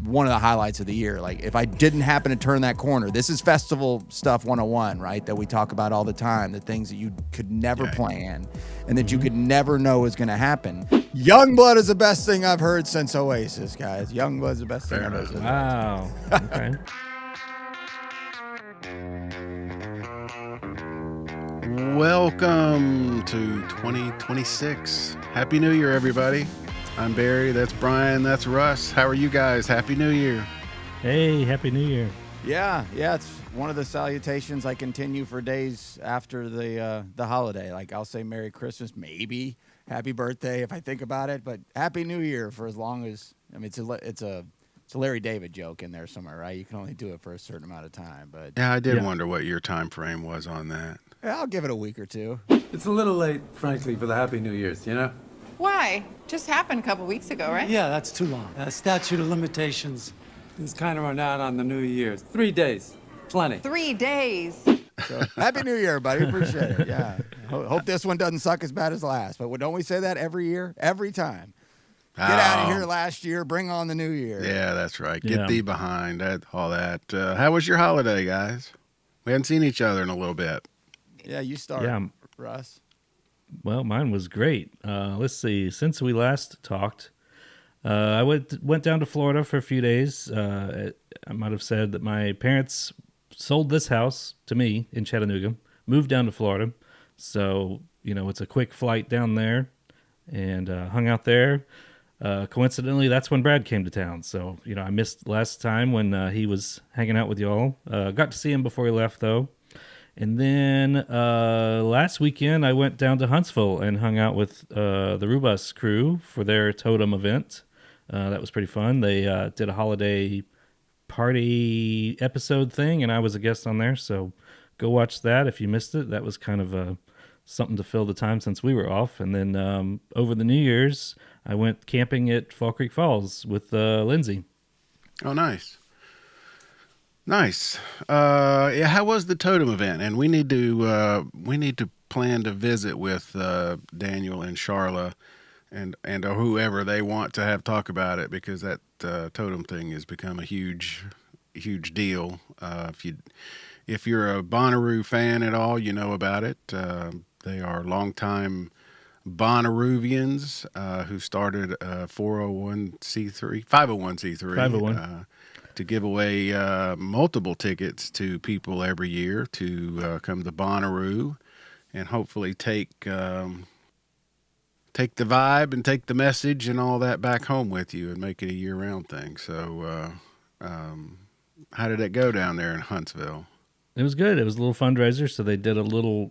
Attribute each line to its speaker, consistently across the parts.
Speaker 1: one of the highlights of the year. Like if I didn't happen to turn that corner, this is festival stuff 101, right? That we talk about all the time, the things that you could never plan and that you could never know is going to happen. Youngblood is the best thing I've heard since Oasis, guys. Youngblood is the best thing I've heard since
Speaker 2: Wow. Okay.
Speaker 3: Welcome to 2026. Happy New Year, everybody. I'm Barry. That's Bryan. That's Russ. How are you guys? Happy New Year.
Speaker 2: Hey, Happy New Year.
Speaker 1: Yeah, it's one of the salutations I continue for days after the holiday. Like I'll say Merry Christmas, maybe Happy Birthday if I think about it, but Happy New Year for as long as it's a Larry David joke in there somewhere, right? You can only do it for a certain amount of time, but
Speaker 3: Yeah, I did wonder what your time frame was on that.
Speaker 1: Yeah, I'll give it a week or two.
Speaker 4: It's a little late, frankly, for the Happy New Year's, you know?
Speaker 5: Why? Just happened a couple weeks ago, right?
Speaker 4: Yeah, that's too long. Statute of limitations is kind of run out on the New Year's. 3 days. Plenty.
Speaker 5: 3 days.
Speaker 1: So, Happy New Year, buddy. Appreciate it. Yeah. Hope this one doesn't suck as bad as last. But don't we say that every year? Every time. Get out of here last year. Bring on the new year.
Speaker 3: Yeah, that's right. Get thee behind all that. How was your holiday, guys? We hadn't seen each other in a little bit.
Speaker 1: Yeah, you start, Russ.
Speaker 2: Well, mine was great. Let's see. Since we last talked, I went down to Florida for a few days. I might have said that my parents sold this house to me in Chattanooga, moved down to Florida. So, it's a quick flight down there and hung out there. Coincidentally, that's when Brad came to town. So, I missed last time when he was hanging out with y'all. Got to see him before he left, though. And then last weekend, I went down to Huntsville and hung out with the Rubus crew for their Totem event. That was pretty fun. They did a holiday party episode thing, and I was a guest on there. So go watch that if you missed it. That was kind of something to fill the time since we were off. And then over the New Year's, I went camping at Fall Creek Falls with Lindsay.
Speaker 3: Oh, nice. Nice. How was the Totem event? And we need to plan to visit with Daniel and Charla and whoever they want to have talk about it, because that Totem thing has become a huge deal. If you're a Bonnaroo fan at all, you know about it. They are longtime Bonnaroovians who started a 501c3 to give away multiple tickets to people every year to come to Bonnaroo and hopefully take the vibe and take the message and all that back home with you and make it a year-round thing. So how did it go down there in Huntsville?
Speaker 2: It was good. It was a little fundraiser, so they did a little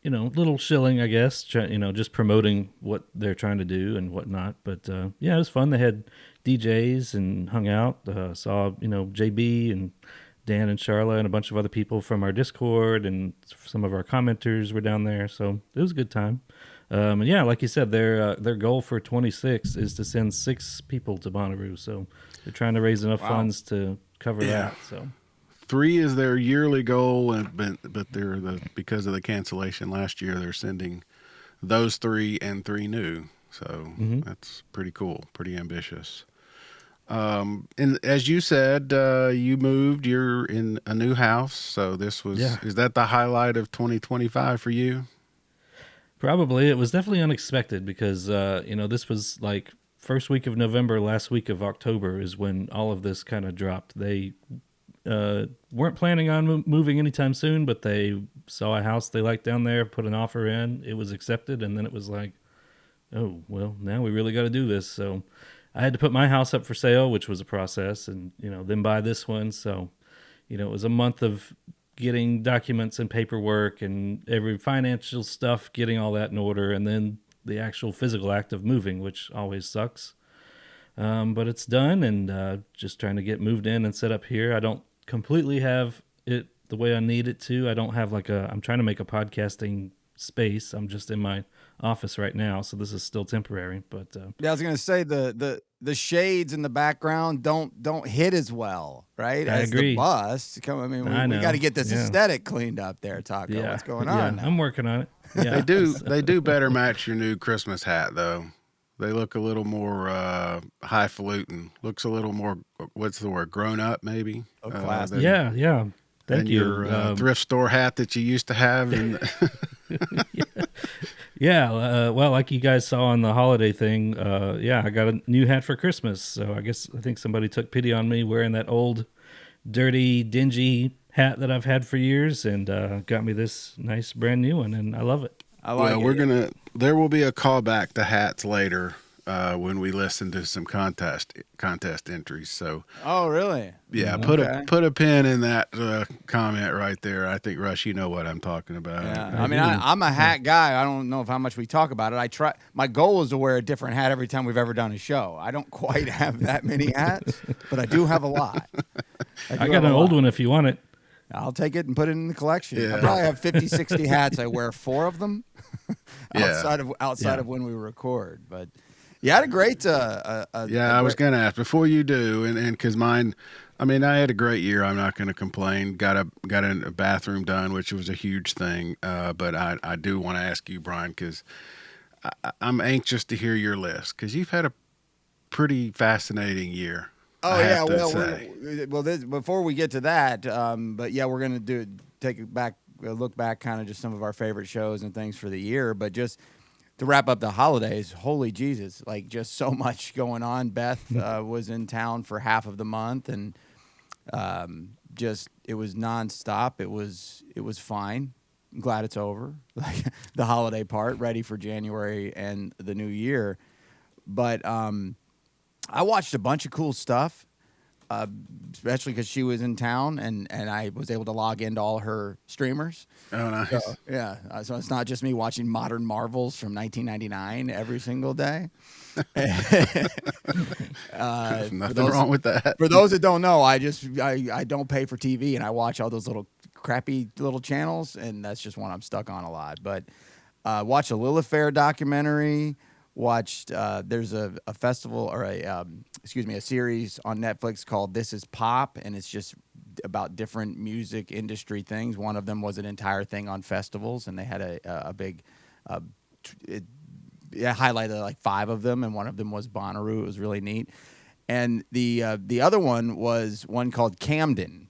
Speaker 2: little shilling, I guess, just promoting what they're trying to do and whatnot. But it was fun. They had DJs and hung out. Saw JB and Dan and Charla and a bunch of other people from our Discord, and some of our commenters were down there. So it was a good time. And like you said, their goal for 26 is to send 6 people to Bonnaroo. So they're trying to raise enough funds to cover that. So
Speaker 3: 3 is their yearly goal, but they're because of the cancellation last year, they're sending those 3 and 3 new. So that's pretty cool, pretty ambitious. And as you said, you moved. You're in a new house, so this was is that the highlight of 2025 for you?
Speaker 2: Probably. It was definitely unexpected because this was like first week of November, last week of October is when all of this kind of dropped. They weren't planning on moving anytime soon, but they saw a house they liked down there, put an offer in, it was accepted, and then it was like, oh, well, now we really got to do this. So I had to put my house up for sale, which was a process, and then buy this one. So it was a month of getting documents and paperwork and every financial stuff, getting all that in order, and then the actual physical act of moving, which always sucks. But it's done, and just trying to get moved in and set up here. I don't completely have it the way I need it to. I don't have I'm trying to make a podcasting space. I'm just in my office right now, so this is still temporary. But
Speaker 1: I was gonna say the shades in the background don't hit as well, right?
Speaker 2: I agree.
Speaker 1: The bus. We got to get this aesthetic cleaned up there, Taco. Yeah. What's going on now?
Speaker 2: I'm working on it. Yeah.
Speaker 3: They do better match your new Christmas hat, though. They look a little more highfalutin. Looks a little more, what's the word, grown up maybe.
Speaker 1: Oh, classic.
Speaker 2: Yeah, yeah.
Speaker 3: Than
Speaker 2: Thank you.
Speaker 3: your thrift store hat that you used to have. And
Speaker 2: Yeah, well, like you guys saw on the holiday thing, yeah, I got a new hat for Christmas. So I think somebody took pity on me wearing that old, dirty, dingy hat that I've had for years, and got me this nice brand new one, and I love it.
Speaker 1: I like
Speaker 3: well,
Speaker 1: it.
Speaker 3: there will be a callback to hats later when we listen to some contest entries. So
Speaker 1: Oh, really?
Speaker 3: yeah,
Speaker 1: Okay.
Speaker 3: put a pin in that comment right there. I think Rush, you know what I'm talking about.
Speaker 1: Yeah,
Speaker 2: I
Speaker 1: I mean,
Speaker 2: do.
Speaker 1: I'm a hat guy. I don't know how much we talk about it. I try. My goal is to wear a different hat every time we've ever done a show. I don't quite have that many hats, but I do have a lot.
Speaker 2: I
Speaker 1: do
Speaker 2: got
Speaker 1: have
Speaker 2: an
Speaker 1: a
Speaker 2: old
Speaker 1: lot.
Speaker 2: one if you want it.
Speaker 1: I'll take it and put it in the collection. I
Speaker 3: Yeah.
Speaker 1: probably have 50, 60 hats. I wear 4 of them
Speaker 3: Yeah.
Speaker 1: outside of when we record. But you had a great.
Speaker 3: Yeah, I was going to ask before you do, and because mine, I mean, I had a great year. I'm not going to complain. Got a bathroom done, which was a huge thing. But I do want to ask you, Brian, because I'm anxious to hear your list because you've had a pretty fascinating year.
Speaker 1: Oh
Speaker 3: I
Speaker 1: yeah,
Speaker 3: have to
Speaker 1: well,
Speaker 3: say.
Speaker 1: before we get to that, but yeah, we're gonna take it back, look back, kind of just some of our favorite shows and things for the year. But just to wrap up the holidays, holy Jesus, like just so much going on. Beth was in town for half of the month, and just it was nonstop. It was fine. I'm glad it's over, like the holiday part, ready for January and the new year. But I watched a bunch of cool stuff, especially because she was in town, and I was able to log into all her streamers.
Speaker 3: Oh, nice.
Speaker 1: So, yeah, so it's not just me watching Modern Marvels from 1999 every single day.
Speaker 3: There's
Speaker 1: For
Speaker 3: nothing wrong with that.
Speaker 1: for those that don't know, I don't pay for TV, and I watch all those little crappy little channels, and that's just one I'm stuck on a lot. But watched a Lilith Fair documentary. Watched there's a festival or a series on Netflix called This Is Pop, and it's just about different music industry things. One of them was an entire thing on festivals, and they had a big it highlighted like 5 of them, and one of them was Bonnaroo. It was really neat. And the other one was one called Camden,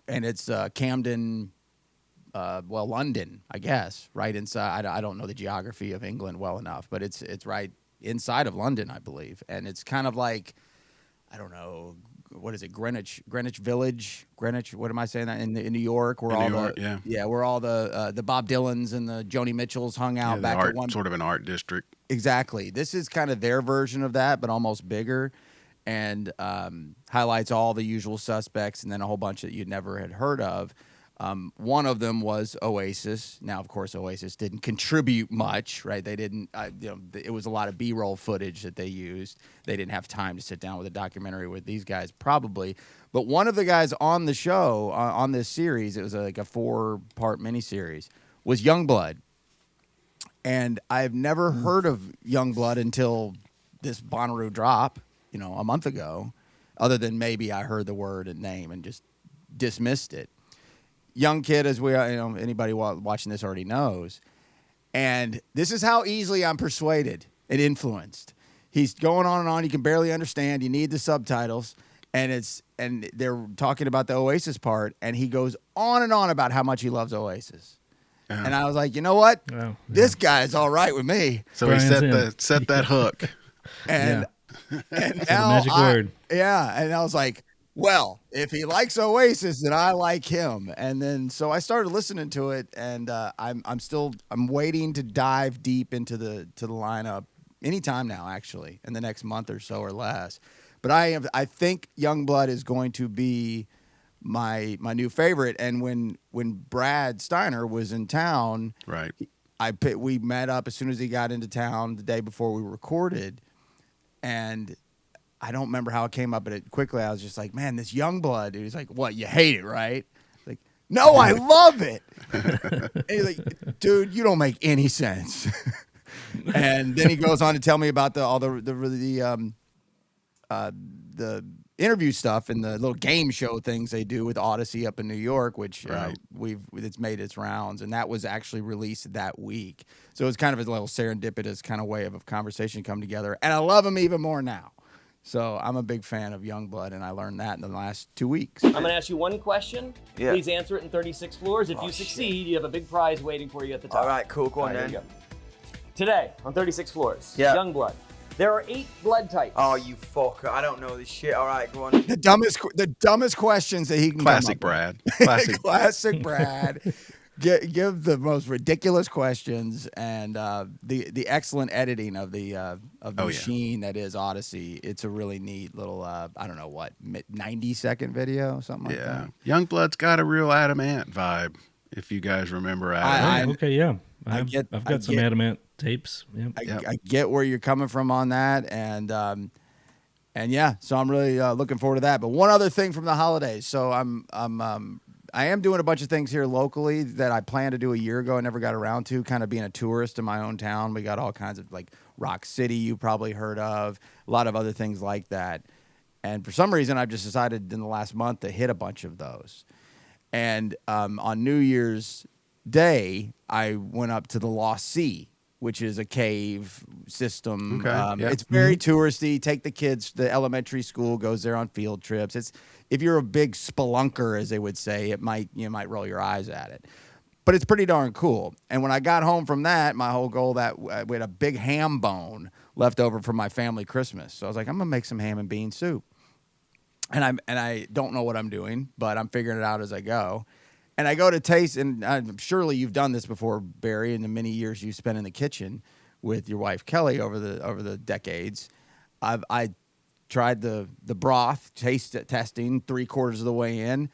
Speaker 1: and it's Camden, London, I guess, right inside. I don't know the geography of England well enough, but it's right inside of London, I believe. And it's kind of like, I don't know, what is it, Greenwich Village, Greenwich. What am I saying that in New York? Where
Speaker 3: In
Speaker 1: all
Speaker 3: New York,
Speaker 1: the
Speaker 3: yeah.
Speaker 1: where all the Bob Dylans and the Joni Mitchells hung out
Speaker 3: Yeah,
Speaker 1: back
Speaker 3: the
Speaker 1: at one.
Speaker 3: sort of an art district.
Speaker 1: Exactly. This is kind of their version of that, but almost bigger, and highlights all the usual suspects, and then a whole bunch that you'd never had heard of. One of them was Oasis. Now, of course, Oasis didn't contribute much, right? They didn't. It was a lot of B-roll footage that they used. They didn't have time to sit down with a documentary with these guys, probably. But one of the guys on the show, on this series, it was like a 4-part miniseries, was Youngblood. And I've never heard of Youngblood until this Bonnaroo drop, a month ago, other than maybe I heard the word and name and just dismissed it. Young kid, as anybody watching this already knows. And this is how easily I'm persuaded and influenced. He's going on and on. You can barely understand. You need the subtitles. And they're talking about the Oasis part. And he goes on and on about how much he loves Oasis.
Speaker 3: Yeah.
Speaker 1: And I was like, you know what?
Speaker 2: Wow.
Speaker 1: This guy's all right with me.
Speaker 3: So
Speaker 2: Brian's
Speaker 3: he
Speaker 2: in.
Speaker 3: set that hook.
Speaker 1: And, and now
Speaker 2: magic word.
Speaker 1: Yeah. And I was like, well, if he likes Oasis, then I like him. And then so I started listening to it, and I'm waiting to dive deep into the lineup anytime now, actually, in the next month or so or less. But I think Youngblood is going to be my new favorite. And when Brad Steiner was in town,
Speaker 3: Right.
Speaker 1: we met up as soon as he got into town the day before we recorded, and I don't remember how it came up, but quickly I was just like, man, this Youngblood. He was like, what, you hate it, right? Like, no, I love it. And he's like, dude, you don't make any sense. And then he goes on to tell me about all the the interview stuff and the little game show things they do with Odyssey up in New York, which
Speaker 3: Right.
Speaker 1: it's made its rounds, and that was actually released that week. So it's kind of a little serendipitous kind of way of a conversation come together, and I love him even more now. So I'm a big fan of Youngblood, and I learned that in the last 2 weeks.
Speaker 6: I'm gonna ask you one question.
Speaker 7: Yeah.
Speaker 6: Please answer it in 36 floors. If
Speaker 7: Oh,
Speaker 6: you
Speaker 7: shit.
Speaker 6: succeed, you have a big prize waiting for you at the top.
Speaker 7: All right, cool. Go on
Speaker 6: All right,
Speaker 7: then.
Speaker 6: here we go. Today, on 36 floors,
Speaker 7: Yeah.
Speaker 6: Youngblood. There are 8 blood types.
Speaker 7: Oh, you fucker. I don't know this shit. All right, go on.
Speaker 1: The dumbest questions that he can
Speaker 3: Classic
Speaker 1: come up
Speaker 3: Brad.
Speaker 1: with.
Speaker 3: Classic.
Speaker 1: Classic Brad. Give the most ridiculous questions and the excellent editing of the machine that is Odyssey. It's a really neat little I don't know what 90-second video, something like
Speaker 3: Yeah.
Speaker 1: that.
Speaker 3: Youngblood's got a real Adam Ant vibe, if you guys remember Adam.
Speaker 2: Oh, okay, yeah.
Speaker 1: I get-
Speaker 2: I've
Speaker 1: I
Speaker 2: got some
Speaker 1: get-
Speaker 2: Adamant tapes. Yep.
Speaker 1: I get where you're coming from on that, and yeah, so I'm really looking forward to that. But one other thing from the holidays, so I am doing a bunch of things here locally that I planned to do a year ago. I never got around to, kind of being a tourist in my own town. We got all kinds of like Rock City, you probably heard of, a lot of other things like that. And for some reason, I've just decided in the last month to hit a bunch of those. And on New Year's Day, I went up to the Lost Sea, which is a cave system.
Speaker 3: Okay, yeah.
Speaker 1: It's very touristy. Take the kids. The elementary school goes there on field trips. It's if you're a big spelunker, as they would say, you might roll your eyes at it. But it's pretty darn cool. And when I got home from that, my whole goal that we had a big ham bone left over from my family Christmas. So I was like, I'm gonna make some ham and bean soup. And I don't know what I'm doing, but I'm figuring it out as I go. And I go to taste, and surely you've done this before, Barry, in the many years you spent in the kitchen with your wife Kelly over the decades. I tried the broth testing 3/4 of the way in,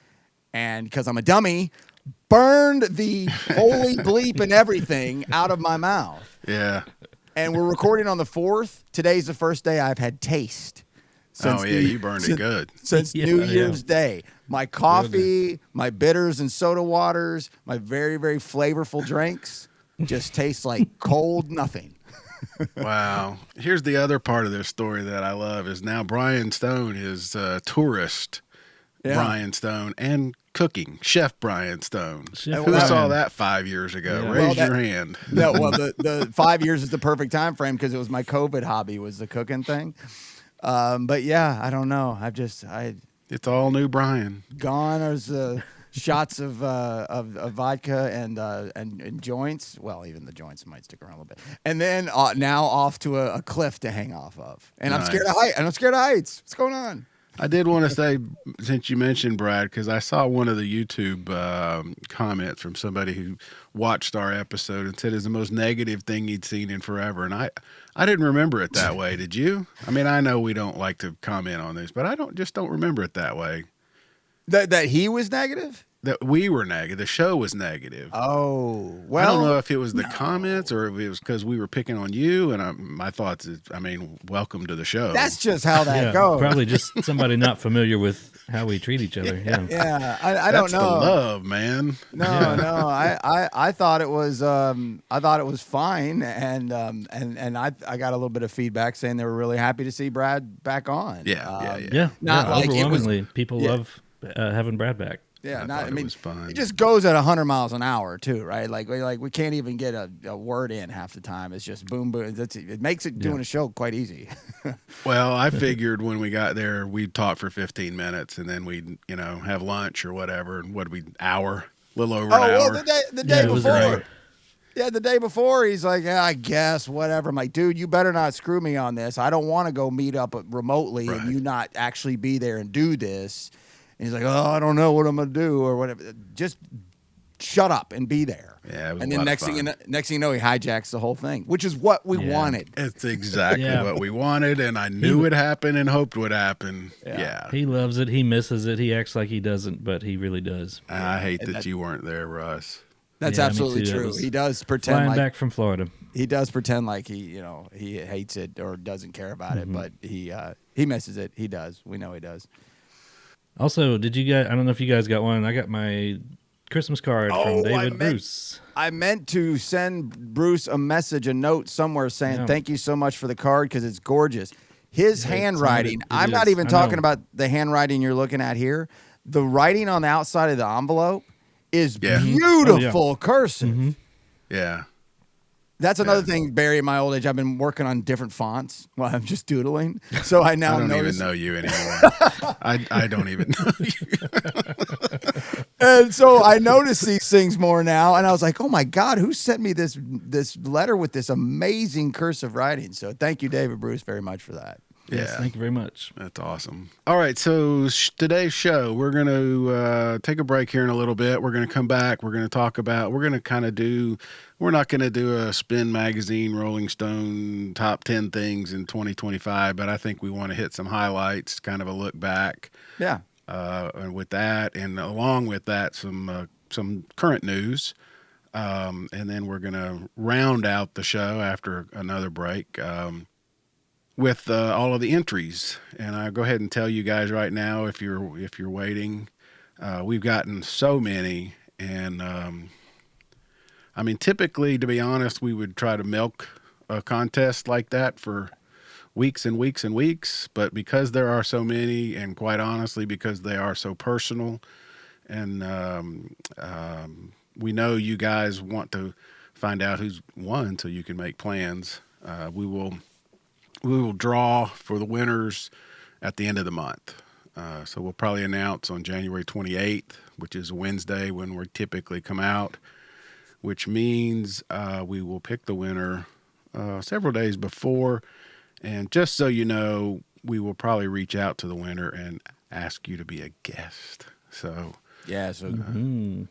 Speaker 1: and because I'm a dummy, burned the holy bleep and everything out of my mouth.
Speaker 3: Yeah.
Speaker 1: And we're recording on the 4th. Today's the first day I've had taste.
Speaker 3: Oh, yeah, you burned it good.
Speaker 1: Since
Speaker 2: Yeah,
Speaker 1: New
Speaker 2: yeah.
Speaker 1: Year's Day. My coffee, my bitters and soda waters, my very, very flavorful drinks just taste like cold nothing.
Speaker 3: Wow. Here's the other part of this story that I love is now Brian Stone is tourist
Speaker 1: Yeah.
Speaker 3: Brian Stone and cooking chef Brian Stone.
Speaker 2: Chef
Speaker 3: Who
Speaker 2: Brian.
Speaker 3: saw that 5 years ago?
Speaker 2: Yeah.
Speaker 3: Raise
Speaker 1: Well,
Speaker 3: your hand.
Speaker 1: No, well, the 5 years is the perfect time frame because it was my COVID hobby was the cooking thing. But yeah, I don't know.
Speaker 3: It's all new Brian.
Speaker 1: Gone as shots of vodka and joints. Well, even the joints might stick around a little bit. And then now off to a cliff to hang off of. And I'm scared of
Speaker 3: Nice.
Speaker 1: heights. What's going on?
Speaker 3: I did want to say, since you mentioned Brad, because I saw one of the YouTube comments from somebody who watched our episode and said it's the most negative thing he'd seen in forever. And I didn't remember it that way. Did you? I mean, I know we don't like to comment on this, but I don't remember it that way.
Speaker 1: That he was negative?
Speaker 3: That we were negative. The show was negative.
Speaker 1: Oh,
Speaker 3: I
Speaker 1: well.
Speaker 3: don't know if it was the comments or if it was because we were picking on you. And my thoughts is, I mean, welcome to the show.
Speaker 1: That's just how that
Speaker 2: Yeah,
Speaker 1: goes.
Speaker 2: probably just somebody not familiar with how we treat each other. Yeah.
Speaker 1: Yeah, I don't
Speaker 3: That's the
Speaker 1: know.
Speaker 3: love, man.
Speaker 1: No, I thought it was fine, and I got a little bit of feedback saying they were really happy to see Brad back on.
Speaker 3: Yeah.
Speaker 2: Yeah.
Speaker 1: Not
Speaker 2: yeah,
Speaker 1: like it was-
Speaker 2: overwhelmingly, people
Speaker 1: Yeah.
Speaker 2: love having Brad back.
Speaker 1: Yeah,
Speaker 3: I
Speaker 1: not,
Speaker 3: thought
Speaker 1: I
Speaker 3: it
Speaker 1: mean,
Speaker 3: was fun.
Speaker 1: it just goes at 100 miles an hour too, right? Like we can't even get a word in half the time. It's just boom, boom. It makes it doing a show quite easy.
Speaker 3: Well, I figured when we got there, we'd talk for 15 minutes and then we'd, have lunch or whatever. And a little over an hour.
Speaker 1: Well, the day
Speaker 2: it was an
Speaker 1: before.
Speaker 2: hour.
Speaker 1: Yeah, the day before, he's like, yeah, I guess, whatever. I'm like, dude, you better not screw me on this. I don't want to go meet up remotely
Speaker 3: Right.
Speaker 1: and you not actually be there and do this. And he's like, oh, I don't know what I'm going to do or whatever. Just shut up and be there.
Speaker 3: Yeah, it was
Speaker 1: and
Speaker 3: a
Speaker 1: then
Speaker 3: lot of
Speaker 1: next thing
Speaker 3: fun.
Speaker 1: you know, he hijacks the whole thing, which is what we
Speaker 2: Yeah.
Speaker 1: wanted.
Speaker 3: It's exactly
Speaker 2: Yeah.
Speaker 3: what we wanted, and I knew would happen and hoped would happen. Yeah.
Speaker 2: He loves it. He misses it. He acts like he doesn't, but he really does.
Speaker 3: I hate that you weren't there, Russ.
Speaker 1: That's
Speaker 2: Yeah, me
Speaker 1: absolutely
Speaker 2: too. That
Speaker 1: true.
Speaker 2: was
Speaker 1: He does pretend
Speaker 2: Flying
Speaker 1: like
Speaker 2: back from Florida.
Speaker 1: he hates it or doesn't care about
Speaker 2: Mm-hmm.
Speaker 1: it, but he misses it. He does. We know he does.
Speaker 2: Also, did you guys? I don't know if you guys got one. I got my Christmas card
Speaker 1: Oh,
Speaker 2: from
Speaker 1: I
Speaker 2: David
Speaker 1: meant-
Speaker 2: Bruce.
Speaker 1: I meant to send Bruce a note somewhere saying
Speaker 2: Yeah.
Speaker 1: thank you so much for the card because it's gorgeous. His
Speaker 2: Yeah,
Speaker 1: handwriting,
Speaker 2: it
Speaker 1: I'm not
Speaker 2: is.
Speaker 1: even
Speaker 2: I
Speaker 1: talking
Speaker 2: know.
Speaker 1: about the handwriting you're looking at here. The writing on the outside of the envelope is
Speaker 3: Yeah.
Speaker 1: beautiful cursive.
Speaker 2: Mm-hmm.
Speaker 3: Yeah.
Speaker 1: That's another
Speaker 3: Yeah.
Speaker 1: thing, Barry, in my old age, I've been working on different fonts while I'm just doodling. So I now
Speaker 3: I don't even
Speaker 1: notice.
Speaker 3: know you anymore. I don't even know you.
Speaker 1: And so I notice these things more now. And I was like, oh my God, who sent me this letter with this amazing cursive writing? So thank you, David Bruce, very much for that.
Speaker 2: Yes,
Speaker 3: Yeah.
Speaker 2: thank you very much.
Speaker 3: That's awesome. All right, so today's show, we're going to take a break here in a little bit. We're going to come back. We're going to talk about, we're going to kind of do, we're not going to do a Spin Magazine, Rolling Stone top 10 things in 2025, but I think we want to hit some highlights, kind of a look back.
Speaker 1: Yeah.
Speaker 3: And with that, and along with that, some current news. And then we're going to round out the show after another break. With all of the entries, and I'll go ahead and tell you guys right now, if you're waiting, we've gotten so many, and I mean, typically, to be honest, we would try to milk a contest like that for weeks and weeks and weeks, but because there are so many, and quite honestly, because they are so personal, and we know you guys want to find out who's won so you can make plans. We will draw for the winners at the end of the month. So we'll probably announce on January 28th, which is a Wednesday when we typically come out, which means we will pick the winner several days before. And just so you know, we will probably reach out to the winner and ask you to be a guest. So
Speaker 1: Yeah. So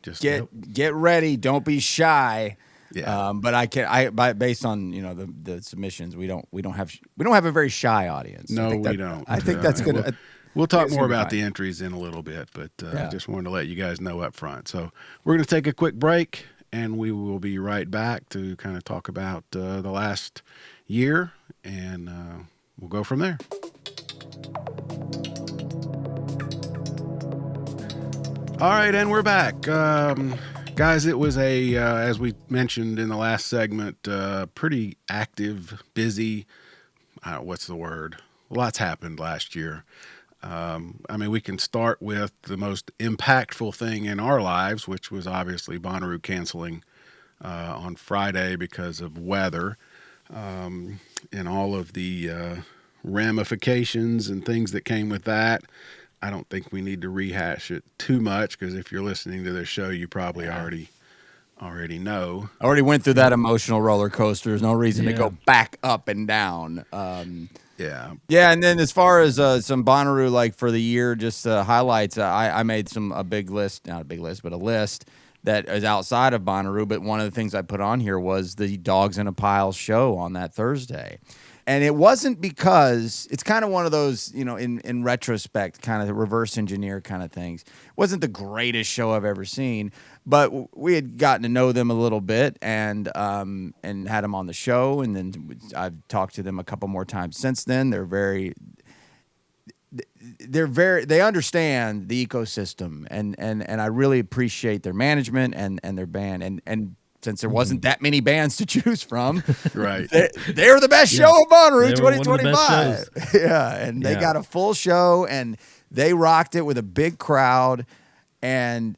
Speaker 3: just
Speaker 1: get ready. Don't be shy.
Speaker 3: Yeah.
Speaker 1: But based on the submissions, we don't have a very shy audience.
Speaker 3: No,
Speaker 1: we
Speaker 3: don't.
Speaker 1: I think that's gonna.
Speaker 3: We'll talk
Speaker 1: it's
Speaker 3: more
Speaker 1: gonna be
Speaker 3: about
Speaker 1: fine.
Speaker 3: the entries in a little bit, but
Speaker 1: Yeah.
Speaker 3: I just wanted to let you guys know up front. So we're going to take a quick break, and we will be right back to kind of talk about the last year, and we'll go from there. All right, and we're back. Guys, it was as we mentioned in the last segment, pretty active, busy. What's the word? Lots happened last year. I mean, we can start with the most impactful thing in our lives, which was obviously Bonnaroo canceling on Friday because of weather, and all of the ramifications and things that came with that. I don't think we need to rehash it too much, because if you're listening to this show, you probably already know.
Speaker 1: I already went through that emotional roller coaster. There's no reason to
Speaker 2: Yeah.
Speaker 1: go back up and down.
Speaker 3: Yeah.
Speaker 1: Yeah, and then as far as some Bonnaroo, like for the year, just highlights, I made a big list, not a big list, but a list that is outside of Bonnaroo. But one of the things I put on here was the Dogs in a Pile show on that Thursday. And it wasn't because it's kind of one of those, in retrospect, kind of the reverse engineer kind of things. It wasn't the greatest show I've ever seen, but we had gotten to know them a little bit and had them on the show. And then I've talked to them a couple more times since then. They understand the ecosystem, and I really appreciate their management and their band. And since there wasn't that many bands to choose from,
Speaker 3: Right.
Speaker 1: they're the best show of Bonnaroo
Speaker 2: They were one of the best
Speaker 1: 2025. Yeah, and they
Speaker 2: Yeah.
Speaker 1: got a full show, and they rocked it with a big crowd, and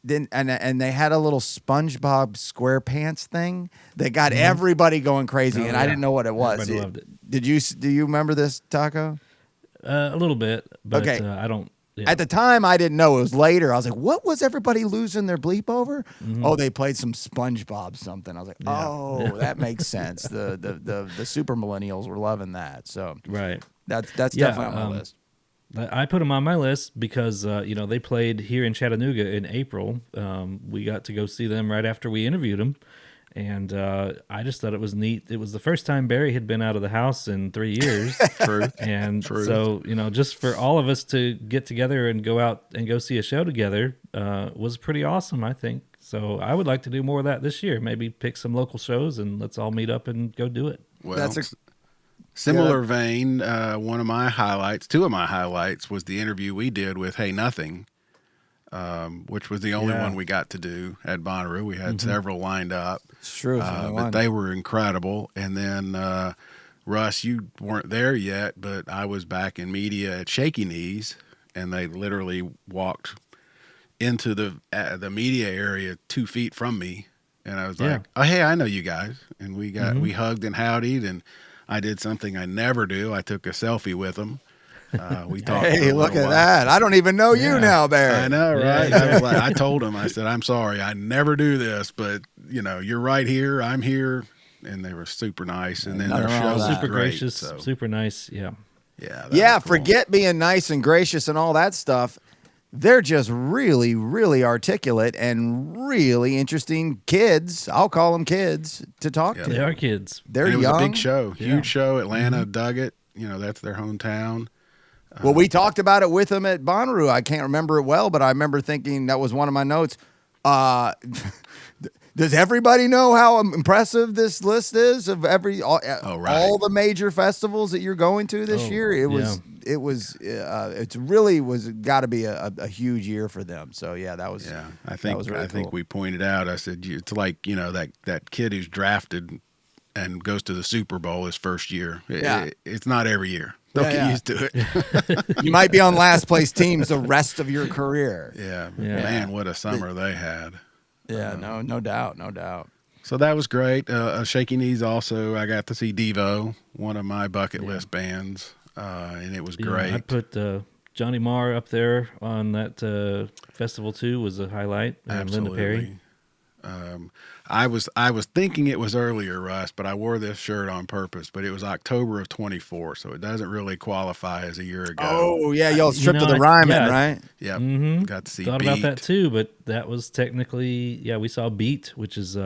Speaker 1: then and they had a little SpongeBob SquarePants thing that got everybody going crazy,
Speaker 2: Oh,
Speaker 1: and I
Speaker 2: yeah.
Speaker 1: didn't know what it was.
Speaker 2: Everybody loved it.
Speaker 1: Do you remember this, Taco?
Speaker 2: A little bit, but
Speaker 1: Okay.
Speaker 2: I don't. Yeah.
Speaker 1: At the time, I didn't know. It was later. I was like, what was everybody losing their bleep over? Oh, they played some SpongeBob something. I was like, oh, that makes sense. The super millennials were loving that. So
Speaker 2: Right.
Speaker 1: that's
Speaker 2: Yeah,
Speaker 1: definitely on my list.
Speaker 2: I put them on my list because they played here in Chattanooga in April. We got to go see them right after we interviewed them, and I just thought it was neat. It was the first time Barry had been out of the house in 3 years.
Speaker 3: True.
Speaker 2: And
Speaker 3: True.
Speaker 2: so, just for all of us to get together and go out and go see a show together was pretty awesome, I think. So I would like to do more of that this year. Maybe pick some local shows and let's all meet up and go do it.
Speaker 3: Well,
Speaker 1: That's
Speaker 3: similar vein, one of my highlights, two of my highlights, was the interview we did with Hey Nothing, which was the only one we got to do at Bonnaroo. We had several lined up,
Speaker 1: It's true. It's the only
Speaker 3: but
Speaker 1: one.
Speaker 3: they were incredible. And then Russ, you weren't there yet, but I was back in media at Shaky Knees, and they literally walked into the media area 2 feet from me, and I was
Speaker 2: Yeah.
Speaker 3: like, "Oh, hey, I know you guys," and we
Speaker 2: Mm-hmm.
Speaker 3: hugged and howdied, and I did something I never do. I took a selfie with them. We talked for
Speaker 1: Hey,
Speaker 3: a
Speaker 1: look
Speaker 3: little
Speaker 1: at
Speaker 3: while.
Speaker 1: that. I don't even know you
Speaker 2: Yeah.
Speaker 1: now, Barry.
Speaker 3: I know,
Speaker 2: Yeah,
Speaker 3: right? I was like, I told him, I said, "I'm sorry, I never do this, but you're right here, I'm here," and they were super nice. And then
Speaker 1: Nothing
Speaker 3: their
Speaker 1: wrong
Speaker 3: show
Speaker 1: with
Speaker 3: was
Speaker 1: that.
Speaker 2: Super
Speaker 3: great,
Speaker 2: gracious,
Speaker 3: so
Speaker 2: super nice. Yeah.
Speaker 3: yeah, that
Speaker 1: Yeah,
Speaker 3: was cool.
Speaker 1: forget being nice and gracious and all that stuff. They're just really, really articulate and really interesting kids. I'll call them kids to talk
Speaker 3: Yeah.
Speaker 1: to.
Speaker 2: They are kids.
Speaker 1: They're
Speaker 3: And it was
Speaker 1: young.
Speaker 3: a big show, huge
Speaker 2: Yeah.
Speaker 3: show. Atlanta dug it. That's their hometown.
Speaker 1: Well, we talked about it with them at Bonnaroo. I can't remember it well, but I remember thinking that was one of my notes. Does everybody know how impressive this list is of
Speaker 3: right.
Speaker 1: all the major festivals that you're going to this
Speaker 2: Oh,
Speaker 1: year? It's really was got to be a huge year for them. So yeah, that was
Speaker 3: Yeah, I
Speaker 1: that
Speaker 3: think
Speaker 1: was really
Speaker 3: I think
Speaker 1: cool.
Speaker 3: we pointed out. I said it's like that kid who's drafted and goes to the Super Bowl his first year.
Speaker 1: Yeah.
Speaker 3: It's not every year. They'll
Speaker 1: Yeah,
Speaker 3: get
Speaker 1: yeah.
Speaker 3: used to it.
Speaker 1: You might be on last place teams the rest of your career.
Speaker 3: Yeah,
Speaker 2: Yeah.
Speaker 3: man, what a summer they had.
Speaker 1: Yeah, no doubt, no doubt.
Speaker 3: So that was great. Shaky Knees also, I got to see Devo, one of my bucket list bands, and it was
Speaker 2: Yeah,
Speaker 3: great.
Speaker 2: I put Johnny Marr up there on that festival too. Was a highlight. And Linda Perry.
Speaker 3: I was thinking it was earlier, Russ, but I wore this shirt on purpose. But it was October of 24, so it doesn't really qualify as a year ago.
Speaker 1: Oh yeah, y'all
Speaker 2: You
Speaker 1: stripped
Speaker 2: know,
Speaker 1: to the
Speaker 2: I-
Speaker 1: Ryman,
Speaker 2: yeah.
Speaker 1: right?
Speaker 3: Yep.
Speaker 2: Mm-hmm.
Speaker 3: Got to see
Speaker 2: Thought
Speaker 3: Beat.
Speaker 2: about that too, but that was technically we saw Beat, which is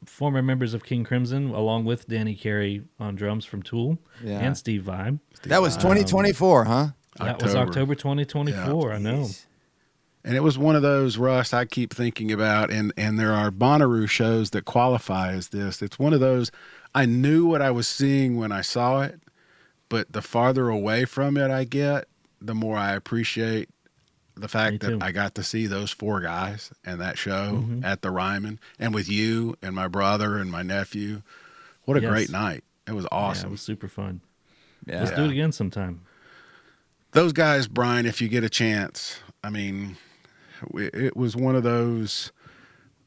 Speaker 2: former members of King Crimson, along with Danny Carey on drums from Tool
Speaker 1: Yeah.
Speaker 2: and Steve Vai.
Speaker 1: That was 2024, huh?
Speaker 2: That was October 2024. I know.
Speaker 3: And it was one of those, Russ, I keep thinking about, and there are Bonnaroo shows that qualify as this. It's one of those, I knew what I was seeing when I saw it, but the farther away from it I get, the more I appreciate the
Speaker 2: Me
Speaker 3: fact
Speaker 2: too.
Speaker 3: that I got to see those 4 guys and that show at the Ryman, and with you and my brother and my nephew. What a
Speaker 2: Yes.
Speaker 3: great night. It was
Speaker 2: Yeah,
Speaker 3: awesome.
Speaker 2: it was super fun.
Speaker 1: Yeah.
Speaker 2: Let's do it again sometime.
Speaker 3: Those guys, Brian, if you get a chance, I mean, it was one of those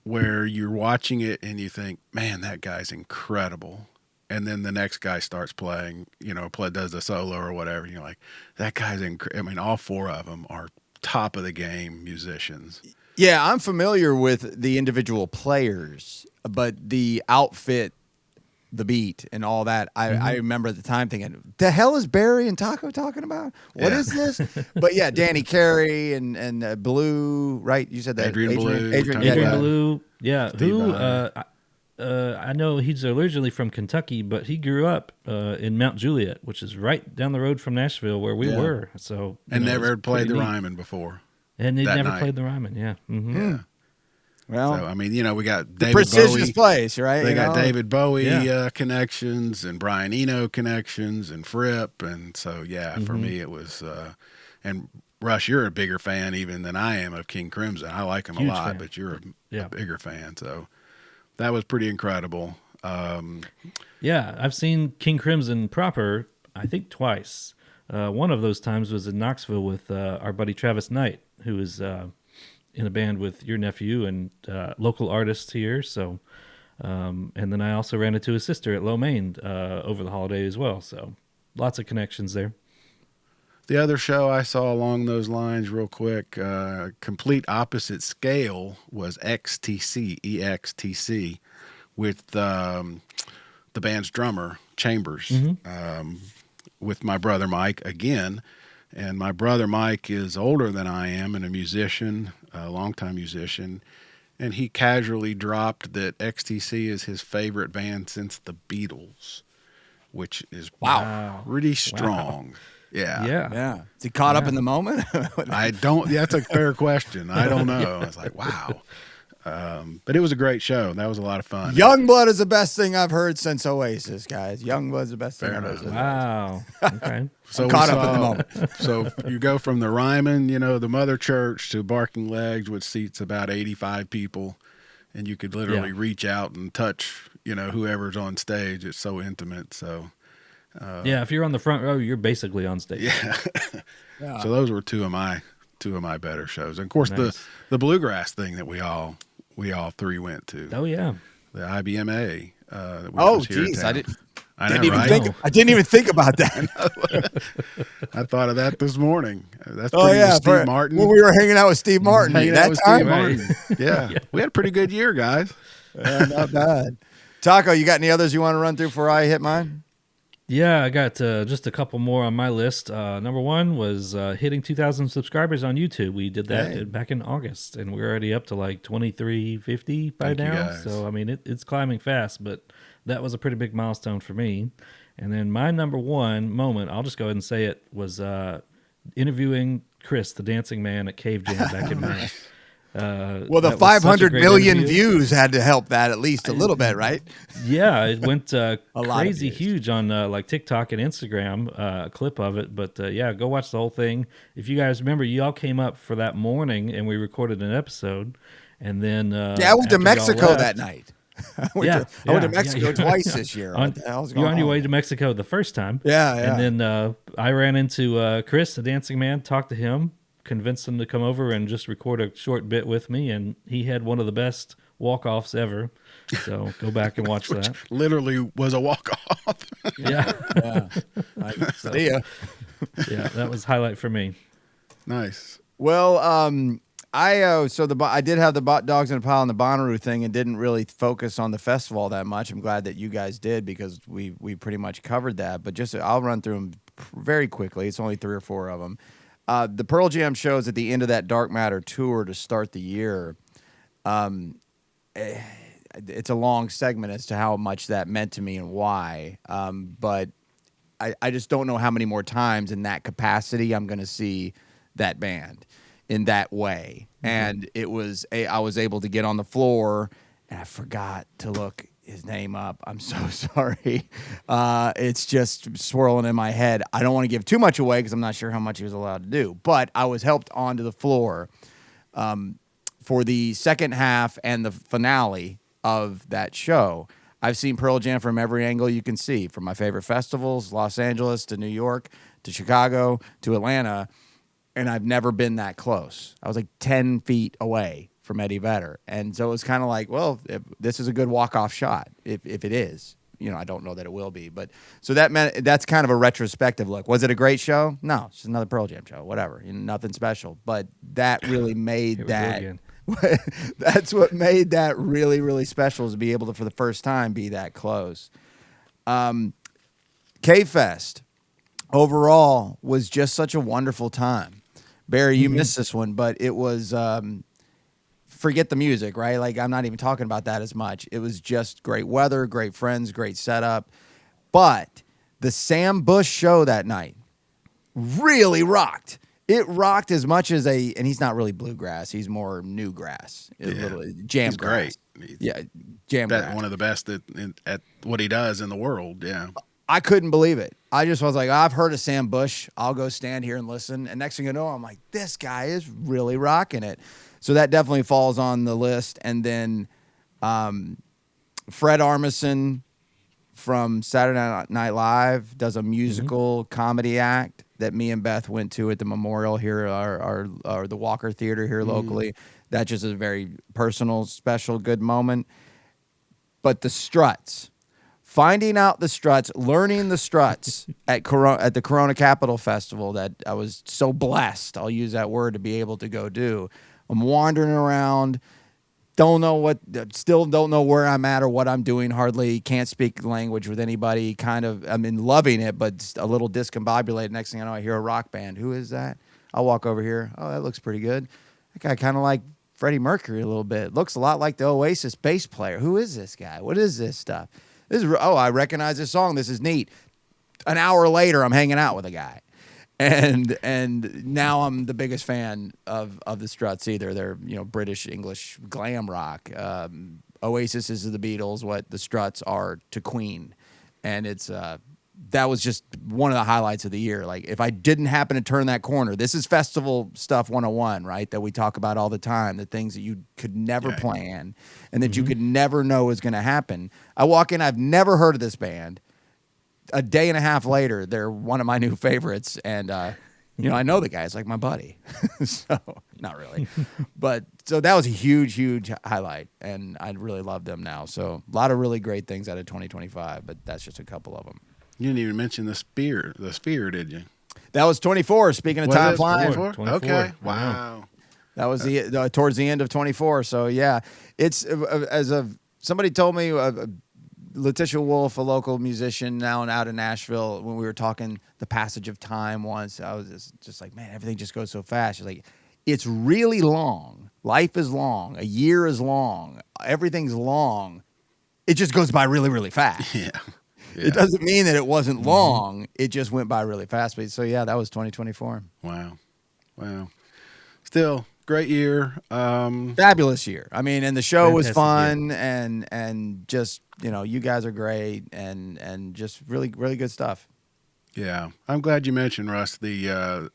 Speaker 3: where you're watching it and you think, man, that guy's incredible. And then the next guy starts playing, does a solo or whatever. And you're like, that guy's I mean, all 4 of them are top of the game musicians.
Speaker 1: Yeah, I'm familiar with the individual players, but the outfit, the beat, and all that, I remember at the time thinking, the hell is Barry and Taco talking about? What
Speaker 3: Yeah.
Speaker 1: is this? But yeah, Danny Carey and Blue, right? You said that.
Speaker 3: Adrian Blue,
Speaker 1: Adrian,
Speaker 3: Tony
Speaker 1: yeah,
Speaker 2: Adrian
Speaker 3: Vai.
Speaker 2: Ballou, yeah,
Speaker 3: Steve
Speaker 2: who
Speaker 3: Vai.
Speaker 2: I know he's originally from Kentucky, but he grew up in Mount Juliet, which is right down the road from Nashville where we were. So
Speaker 3: And never
Speaker 2: it's
Speaker 3: played the
Speaker 2: pretty neat.
Speaker 3: Ryman before.
Speaker 2: And he'd
Speaker 3: that
Speaker 2: never
Speaker 3: night.
Speaker 2: played the Ryman. Yeah. Mm-hmm.
Speaker 3: Yeah.
Speaker 1: Well,
Speaker 3: So, I mean, we got David
Speaker 1: prestigious
Speaker 3: Bowie.
Speaker 1: place, right?
Speaker 3: They
Speaker 1: You
Speaker 3: got
Speaker 1: know?
Speaker 3: David Bowie
Speaker 2: Yeah.
Speaker 3: connections and Brian Eno connections and Fripp. And so, yeah, for
Speaker 2: Mm-hmm.
Speaker 3: me, it was. And Rush, you're a bigger fan even than I am of King Crimson. I like him
Speaker 2: Huge
Speaker 3: a lot,
Speaker 2: fan.
Speaker 3: but you're
Speaker 2: Yeah.
Speaker 3: a bigger fan. So that was pretty incredible.
Speaker 2: Yeah, I've seen King Crimson proper, I think twice. One of those times was in Knoxville with our buddy Travis Knight, who is in a band with your nephew and local artists here. So, and then I also ran into his sister at Low Main over the holiday as well. So, lots of connections there.
Speaker 3: The other show I saw along those lines, real quick, complete opposite scale, was EXTC, with the band's drummer, Chambers, with my brother Mike again. And my brother Mike is older than I am and a musician, a longtime musician. And he casually dropped that XTC is his favorite band since the Beatles, which is pretty strong. Yeah.
Speaker 1: Yeah. Is he caught up in the moment?
Speaker 3: That's a fair question. I don't know. I was like, wow. But it was a great show. That was a lot of fun.
Speaker 1: Youngblood is the best thing I've heard since Oasis, guys. Youngblood's the best thing
Speaker 3: Fair
Speaker 1: I've heard
Speaker 3: enough.
Speaker 1: since
Speaker 2: Wow. Okay.
Speaker 3: So
Speaker 1: I'm
Speaker 3: we
Speaker 1: caught up in the
Speaker 3: saw-
Speaker 1: moment.
Speaker 3: So you go from the Ryman, the Mother Church, to Barking Legs, which seats about 85 people, and you could literally
Speaker 2: Yeah.
Speaker 3: reach out and touch, whoever's on stage. It's so intimate. So
Speaker 2: Yeah, if you're on the front row, you're basically on stage.
Speaker 3: Yeah. So those were two of my better shows. And of course,
Speaker 2: Nice.
Speaker 3: the bluegrass thing that we all three went to.
Speaker 2: Oh yeah.
Speaker 3: The IBMA. Which
Speaker 1: Oh,
Speaker 3: was here in
Speaker 1: geez,
Speaker 3: town.
Speaker 1: I
Speaker 3: know,
Speaker 1: didn't even
Speaker 3: right?
Speaker 1: think. I didn't even think about that.
Speaker 3: I thought of that this morning. That's
Speaker 1: Oh
Speaker 3: pretty
Speaker 1: yeah,
Speaker 3: Steve Martin.
Speaker 1: when we were hanging out with Steve Martin
Speaker 3: Hanging out
Speaker 1: that
Speaker 3: with
Speaker 1: time.
Speaker 3: Steve
Speaker 2: Right.
Speaker 3: Martin. Yeah. We had a pretty good year, guys.
Speaker 1: Not bad. Taco, you got any others you want to run through before I hit mine?
Speaker 2: Yeah, I got just a couple more on my list. Number one was hitting 2,000 subscribers on YouTube. We did that back in August, and we're already up to like 2,350 by
Speaker 3: Thank you,
Speaker 2: now.
Speaker 3: guys.
Speaker 2: So, I mean, it's climbing fast, but that was a pretty big milestone for me. And then my number one moment, I'll just go ahead and say it, was interviewing Chris, the dancing man at Cave Jam back in May.
Speaker 1: Well, the
Speaker 2: that was such a
Speaker 1: 500
Speaker 2: great
Speaker 1: million
Speaker 2: interview.
Speaker 1: views had to help that at least a little bit, right?
Speaker 2: Yeah, it went
Speaker 1: lot of
Speaker 2: crazy
Speaker 1: views.
Speaker 2: huge on like TikTok and Instagram, a clip of it. But yeah, go watch the whole thing. If you guys remember, you all came up for that morning and we recorded an episode. And then
Speaker 1: Yeah, I went to
Speaker 2: after y'all
Speaker 1: Mexico
Speaker 2: left-
Speaker 1: that night. I went
Speaker 2: Yeah,
Speaker 1: to
Speaker 2: yeah,
Speaker 1: Mexico
Speaker 2: yeah.
Speaker 1: twice this year. What the hell's
Speaker 2: You're
Speaker 1: going
Speaker 2: on your way to Mexico the first time.
Speaker 1: Yeah, yeah.
Speaker 2: And then I ran into Chris, the dancing man, talked to him, convinced him to come over and just record a short bit with me. And he had one of the best walk-offs ever. So go back and watch that.
Speaker 3: Literally was a walk-off.
Speaker 2: Yeah.
Speaker 1: See ya.
Speaker 2: Yeah, that was highlight for me.
Speaker 3: Nice.
Speaker 1: Well, I did have the dogs in a pile and the Bonnaroo thing, and didn't really focus on the festival that much. I'm glad that you guys did, because we pretty much covered that. But just I'll run through them very quickly. It's only 3 or 4 of them. The Pearl Jam shows at the end of that Dark Matter tour to start the year. It's a long segment as to how much that meant to me and why. But I just don't know how many more times in that capacity I'm going to see that band in that way. And it was I was able to get on the floor, and I forgot to look his name up. I'm so sorry. It's just swirling in my head. I don't want to give too much away because I'm not sure how much he was allowed to do. But I was helped onto the floor for the second half and the finale of that show. I've seen Pearl Jam from every angle you can see, from my favorite festivals, Los Angeles to New York to Chicago to Atlanta, and I've never been that close. I was like 10 feet away from Eddie Vedder. And so it was kind of like, well, if this is a good walk-off shot, if it is. You know, I don't know that it will be. But so that meant that's kind of a retrospective look. Was it a great show? No, it's just another Pearl Jam show, whatever. You know, nothing special. But that really made
Speaker 2: Here we go
Speaker 1: that.
Speaker 2: again.
Speaker 1: That's what made that really, really special, is to be able to, for the first time, be that close. K-Fest overall was just such a wonderful time. Barry, you missed this one, but it was, forget the music, right? Like, I'm not even talking about that as much. It was just great weather, great friends, great setup. But the Sam Bush show that night really rocked. It rocked as much as and he's not really bluegrass. He's more new grass. A little jam
Speaker 3: He's
Speaker 1: grass.
Speaker 3: great.
Speaker 1: Yeah, jam grass.
Speaker 3: One of the best at what he does in the world. Yeah.
Speaker 1: I couldn't believe it. I just was like, I've heard of Sam Bush. I'll go stand here and listen. And next thing you know, I'm like, this guy is really rocking it. So that definitely falls on the list. And then Fred Armisen from Saturday Night Live does a musical comedy act that me and Beth went to at the Memorial here, our the Walker Theater here locally. That just is a very personal, special, good moment. But the Struts, finding out the Struts, learning the Struts at the Corona Capital Festival that I was so blessed, I'll use that word, to be able to go do. I'm wandering around, still don't know where I'm at or what I'm doing, hardly, can't speak the language with anybody, kind of, I mean, loving it, but a little discombobulated. Next thing I know, I hear a rock band. Who is that? I'll walk over here. Oh, that looks pretty good. That guy kind of like Freddie Mercury a little bit. Looks a lot like the Oasis bass player. Who is this guy? What is this stuff? I recognize this song. This is neat. An hour later, I'm hanging out with a guy. And now I'm the biggest fan of the Struts. Either they're British English glam rock. Oasis is to the Beatles what the Struts are to Queen, and it's that was just one of the highlights of the year. Like, if I didn't happen to turn that corner, this is festival stuff 101, right? That we talk about all the time, the things that you could never plan and that you could never know is going to happen. I walk in, I've never heard of this band. a day and a half later, they're one of my new favorites. And, I know the guy's like my buddy. So, not really. But so that was a huge, huge highlight. And I really love them now. So, a lot of really great things out of 2025, but that's just a couple of them.
Speaker 3: You didn't even mention the sphere, did you?
Speaker 1: That was 24. Speaking of
Speaker 3: Was
Speaker 1: time
Speaker 3: it
Speaker 1: flying,
Speaker 3: 24?
Speaker 2: 24.
Speaker 3: Okay.
Speaker 2: Wow.
Speaker 3: Wow.
Speaker 1: that was towards the end of 24. So yeah, it's somebody told me. Letitia Wolf, a local musician now and out in Nashville, when we were talking the passage of time once, I was just like, man, everything just goes so fast. She's like, it's really long. Life is long. A year is long. Everything's long. It just goes by really, really fast.
Speaker 3: Yeah.
Speaker 1: It doesn't mean that it wasn't long. It just went by really fast. But so yeah, that was 2024.
Speaker 3: Wow. Still great year.
Speaker 1: Fabulous year. I mean, and the show was
Speaker 2: Fantastic
Speaker 1: fun, and just you guys are great, and just really, really good stuff.
Speaker 3: Yeah. I'm glad you mentioned, Russ, the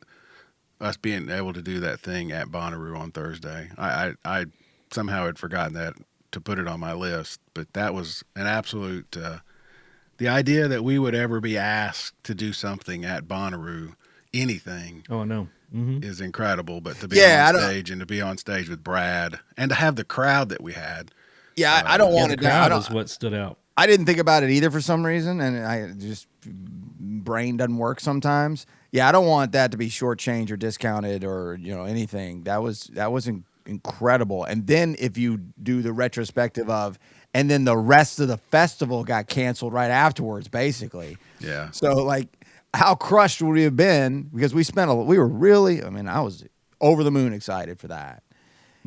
Speaker 3: us being able to do that thing at Bonnaroo on Thursday. I somehow had forgotten that to put it on my list, but that was an absolute. The idea that we would ever be asked to do something at Bonnaroo, anything,
Speaker 2: Oh no. Mm-hmm.
Speaker 3: is incredible. But to be
Speaker 1: Yeah,
Speaker 3: on stage and to be on stage with Brad and to have the crowd that we had.
Speaker 1: Yeah, I don't want
Speaker 2: The
Speaker 1: to.
Speaker 2: crowd is what stood out.
Speaker 1: I didn't think about it either for some reason, and I just brain doesn't work sometimes. Yeah, I don't want that to be shortchanged or discounted or anything. That was incredible. And then if you do the retrospective of, and then the rest of the festival got canceled right afterwards, basically.
Speaker 3: Yeah.
Speaker 1: So like, how crushed would we have been? Because we were really. I mean, I was over the moon excited for that.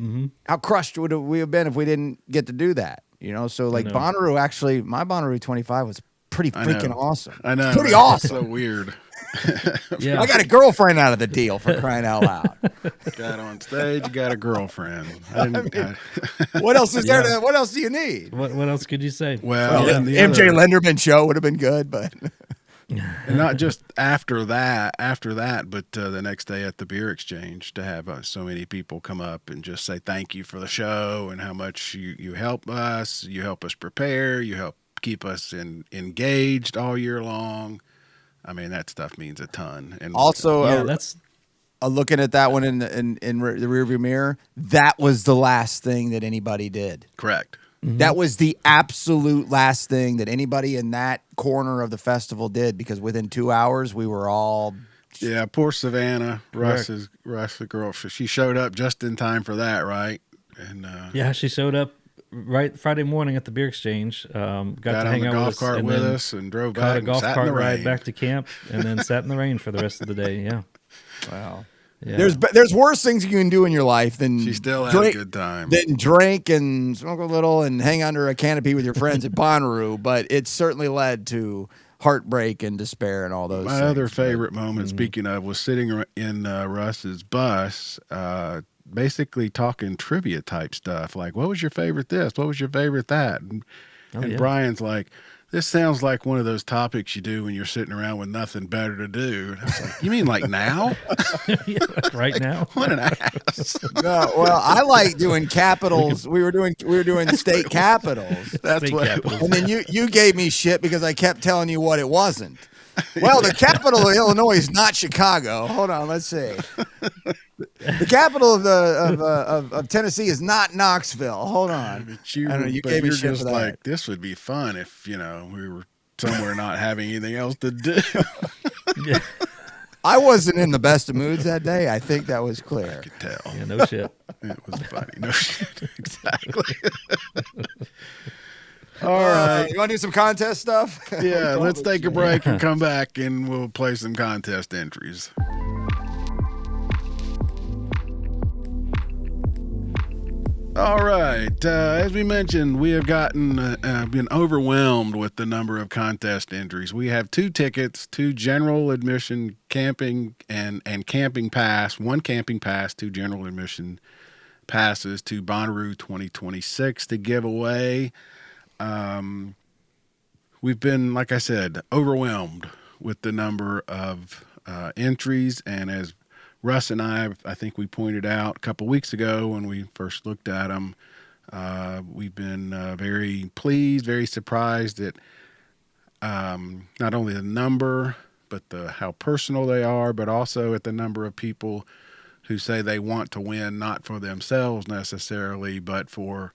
Speaker 2: Mm-hmm.
Speaker 1: How crushed would we have been if we didn't get to do that? So like Bonnaroo, actually, my Bonnaroo 25 was pretty freaking awesome.
Speaker 3: I know.
Speaker 1: It's pretty
Speaker 3: man.
Speaker 1: awesome.
Speaker 3: So weird.
Speaker 2: Yeah.
Speaker 1: I got a girlfriend out of the deal, for crying out loud.
Speaker 3: Got on stage, you got a girlfriend.
Speaker 1: What else is there?
Speaker 2: Yeah.
Speaker 1: What else do you need?
Speaker 2: What else could you say?
Speaker 3: Well,
Speaker 1: Well,
Speaker 3: and the
Speaker 1: MJ
Speaker 3: other-
Speaker 1: Lenderman show would have been good, but
Speaker 3: and not just after that, but the next day at the beer exchange to have so many people come up and just say thank you for the show and how much you help us, prepare, you help keep us engaged all year long. I mean, that stuff means a ton. And
Speaker 1: also
Speaker 2: Yeah, that's
Speaker 1: looking at that one in the rearview mirror, that was the last thing that anybody did.
Speaker 3: correct.
Speaker 1: That was the absolute last thing that anybody in that corner of the festival did, because within 2 hours we were all.
Speaker 3: Yeah, poor Savannah,
Speaker 2: Correct.
Speaker 3: Russ, the girl. She showed up just in time for that, right? And
Speaker 2: yeah. She showed up right Friday morning at the beer exchange. Got to
Speaker 3: on
Speaker 2: hang
Speaker 3: the
Speaker 2: out
Speaker 3: golf
Speaker 2: with us,
Speaker 3: cart
Speaker 2: and
Speaker 3: with
Speaker 2: then
Speaker 3: us and drove
Speaker 2: caught
Speaker 3: back
Speaker 2: a
Speaker 3: and
Speaker 2: golf
Speaker 3: sat in
Speaker 2: cart
Speaker 3: the
Speaker 2: ride
Speaker 3: rain.
Speaker 2: back to camp, and then sat in the rain for the rest of the day. Yeah.
Speaker 1: Wow.
Speaker 2: Yeah.
Speaker 1: There's worse things you can do in your life than
Speaker 3: She still had
Speaker 1: drink,
Speaker 3: a good time.
Speaker 1: than drink and smoke a little and hang under a canopy with your friends at Bonnaroo, but it certainly led to heartbreak and despair and all those
Speaker 3: My
Speaker 1: things.
Speaker 3: other favorite moment, speaking of, was sitting in Russ's bus, basically talking trivia type stuff. Like, what was your favorite this? What was your favorite that? And
Speaker 2: yeah.
Speaker 3: Brian's like, this sounds like one of those topics you do when you're sitting around with nothing better to do. And I was like, you mean like now?
Speaker 2: Yeah, right now.
Speaker 3: What an ass.
Speaker 1: No, well, I like doing capitals. We were doing state capitals.
Speaker 3: That's
Speaker 2: State
Speaker 3: what
Speaker 2: capitals.
Speaker 1: And then you gave me shit because I kept telling you what it wasn't. Well, the capital of Illinois is not Chicago. Hold on, let's see. The capital of Tennessee is not Knoxville. Hold on.
Speaker 3: But you,
Speaker 1: I don't know, you
Speaker 3: but
Speaker 1: gave me
Speaker 3: you're
Speaker 1: shit
Speaker 3: just
Speaker 1: for that.
Speaker 3: like, this would be fun if, we were somewhere not having anything else to do.
Speaker 2: Yeah.
Speaker 1: I wasn't in the best of moods that day. I think that was clear.
Speaker 3: Tell.
Speaker 2: Yeah. No shit.
Speaker 3: It was funny. No shit. Exactly. All right.
Speaker 1: You want to do some contest stuff?
Speaker 3: Yeah, let's take a break and come back and we'll play some contest entries. All right. As we mentioned, we have been overwhelmed with the number of contest entries. We have 2 tickets, 2 general admission camping and camping pass, 1 camping pass, 2 general admission passes to Bonnaroo 2026 to give away. We've been, like I said, overwhelmed with the number of entries, and as Russ and I think we pointed out a couple weeks ago when we first looked at them, we've been very pleased, very surprised at not only the number, but how personal they are, but also at the number of people who say they want to win, not for themselves necessarily, but for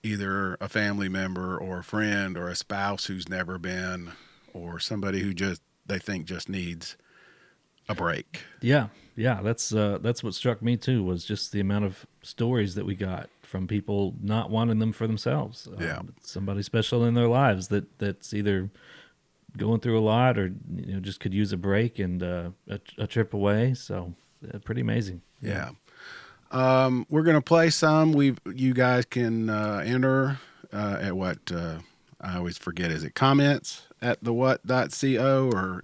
Speaker 3: either a family member or a friend or a spouse who's never been, or somebody who they think just needs a break.
Speaker 2: Yeah, that's what struck me too, was just the amount of stories that we got from people not wanting them for themselves.
Speaker 3: Yeah.
Speaker 2: Somebody special in their lives that's either going through a lot or just could use a break and a trip away. So pretty amazing.
Speaker 3: Yeah. We're gonna play some. You guys can enter at what I always forget. Is it comments at thewhat.co or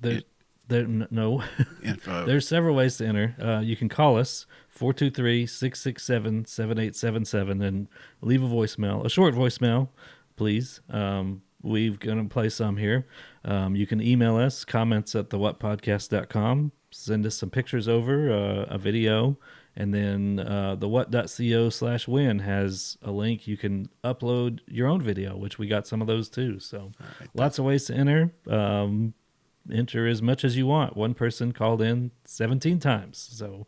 Speaker 2: No.
Speaker 3: info?
Speaker 2: There's several ways to enter. You can call us 423-667-7877 and leave a short voicemail, please. We're going to play some here. You can email us, comments at thewhatpodcast.com. Send us some pictures over, a video, and then the what.co/win has a link. You can upload your own video, which we got some of those too. So lots of ways to enter. Enter as much as you want. One person called in 17 times. So,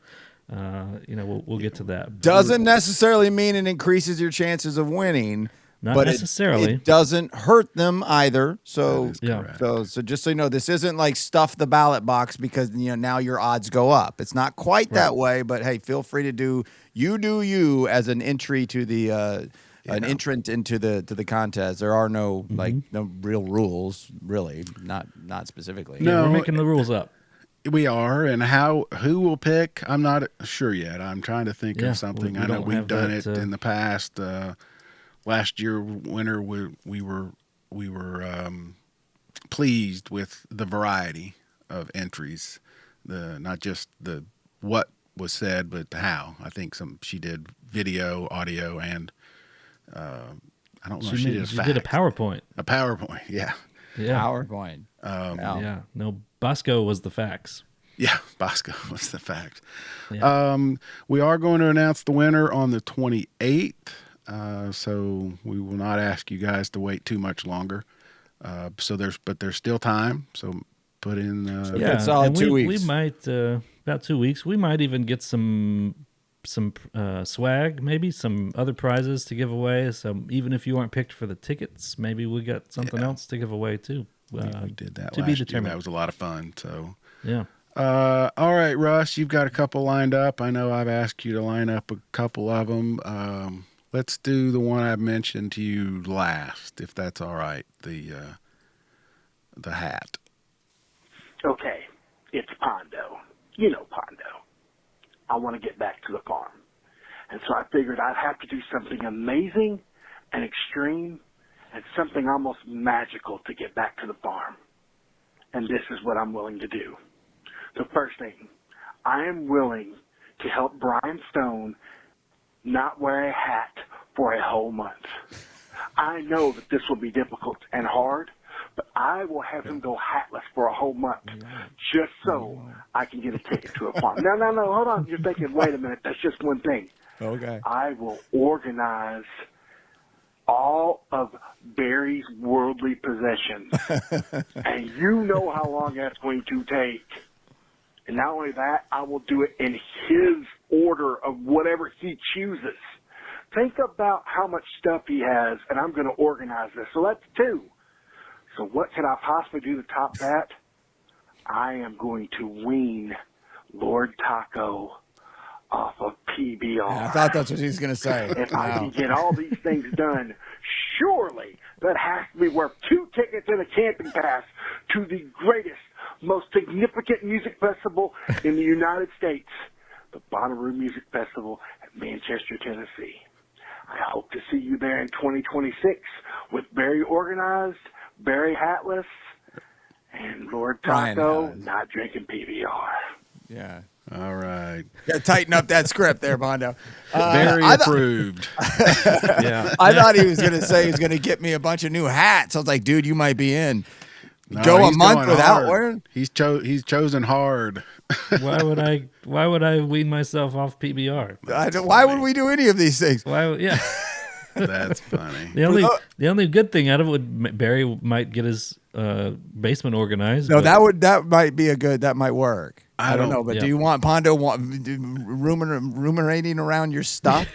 Speaker 2: we'll get to that.
Speaker 1: Doesn't necessarily mean it increases your chances of winning.
Speaker 2: Not
Speaker 1: but
Speaker 2: necessarily.
Speaker 1: It doesn't hurt them either. So,
Speaker 3: correct.
Speaker 1: so just so you know, this isn't like stuff the ballot box because now your odds go up. It's not quite that way, but hey, feel free to do you as an entry to the an entrant into the contest. There are no no real rules, really, not specifically.
Speaker 2: Yeah,
Speaker 3: No,
Speaker 2: we're making the rules up.
Speaker 3: We are, and who will pick? I'm not sure yet. I'm trying to think of something.
Speaker 2: we
Speaker 3: I know
Speaker 2: don't
Speaker 3: we've
Speaker 2: have
Speaker 3: done
Speaker 2: that,
Speaker 3: it in the past. Last year, winter, we were pleased with the variety of entries, not just the what was said, but the how. I think she did video, audio, and I don't know if she did a
Speaker 2: She did a PowerPoint.
Speaker 3: A PowerPoint, yeah.
Speaker 2: Yeah.
Speaker 1: PowerPoint.
Speaker 2: Yeah. No, Bosco was the facts.
Speaker 3: Yeah, Bosco was the fact.
Speaker 2: Yeah.
Speaker 3: We are going to announce the winner on the 28th, so we will not ask you guys to wait too much longer. But there's still time, so put in.
Speaker 1: Yeah, solid
Speaker 2: and
Speaker 1: 2 weeks.
Speaker 2: We might about 2 weeks. We might even get some swag, maybe some other prizes to give away. So even if you aren't picked for the tickets, maybe we got something else to give away too.
Speaker 3: We did that
Speaker 2: to
Speaker 3: last
Speaker 2: be
Speaker 3: year.
Speaker 2: determined.
Speaker 3: That was a lot of fun. So
Speaker 2: yeah.
Speaker 3: All right, Russ, you've got a couple lined up. I know I've asked you to line up a couple of them. Let's do the one I mentioned to you last, if that's all right. The hat.
Speaker 8: Okay, it's Pondo. You know Pondo. I want to get back to the farm. And so I figured I'd have to do something amazing and extreme and something almost magical to get back to the farm. And this is what I'm willing to do. The first thing, I am willing to help Brian Stone not wear a hat for a whole month. I know that this will be difficult and hard, but I will have him go hatless for a whole month just so I can get a ticket to a farm. No, hold on. You're thinking, wait a minute, that's just one thing.
Speaker 1: Okay.
Speaker 8: I will organize all of Barry's worldly possessions. And you know how long that's going to take. And not only that, I will do it in his order of whatever he chooses. Think about how much stuff he has, and I'm going to organize this. So that's two. So what can I possibly do to top that? I am going to wean Lord Taco off of PBR.
Speaker 1: Yeah, I thought that's what he was going to say.
Speaker 8: If I can get all these things done, surely that has to be worth 2 tickets and a camping pass to the greatest, most significant music festival in the United States, the Bonnaroo Music Festival at Manchester, Tennessee. I hope to see you there in 2026 with Barry organized, Barry hatless, and Lord Taco not drinking PBR.
Speaker 1: Yeah.
Speaker 3: All right.
Speaker 1: Got to tighten up that script there, Bondo.
Speaker 3: Very approved.
Speaker 2: Yeah.
Speaker 1: I thought he was going to say he was going to get me a bunch of new hats. I was like, dude, you might be in.
Speaker 3: No,
Speaker 1: Go a
Speaker 3: he's
Speaker 1: month
Speaker 3: going
Speaker 1: without
Speaker 3: hard.
Speaker 1: wearing?
Speaker 3: He's chosen hard.
Speaker 2: Why would I wean myself off PBR?
Speaker 1: Why would we do any of these things?
Speaker 2: Why? Yeah.
Speaker 3: That's funny.
Speaker 2: The only good thing out of it would Barry might get his basement organized.
Speaker 1: No,
Speaker 2: but
Speaker 1: that might be that might work. I don't know, but
Speaker 2: yeah.
Speaker 1: do you want Pondo ruminating around your stuff?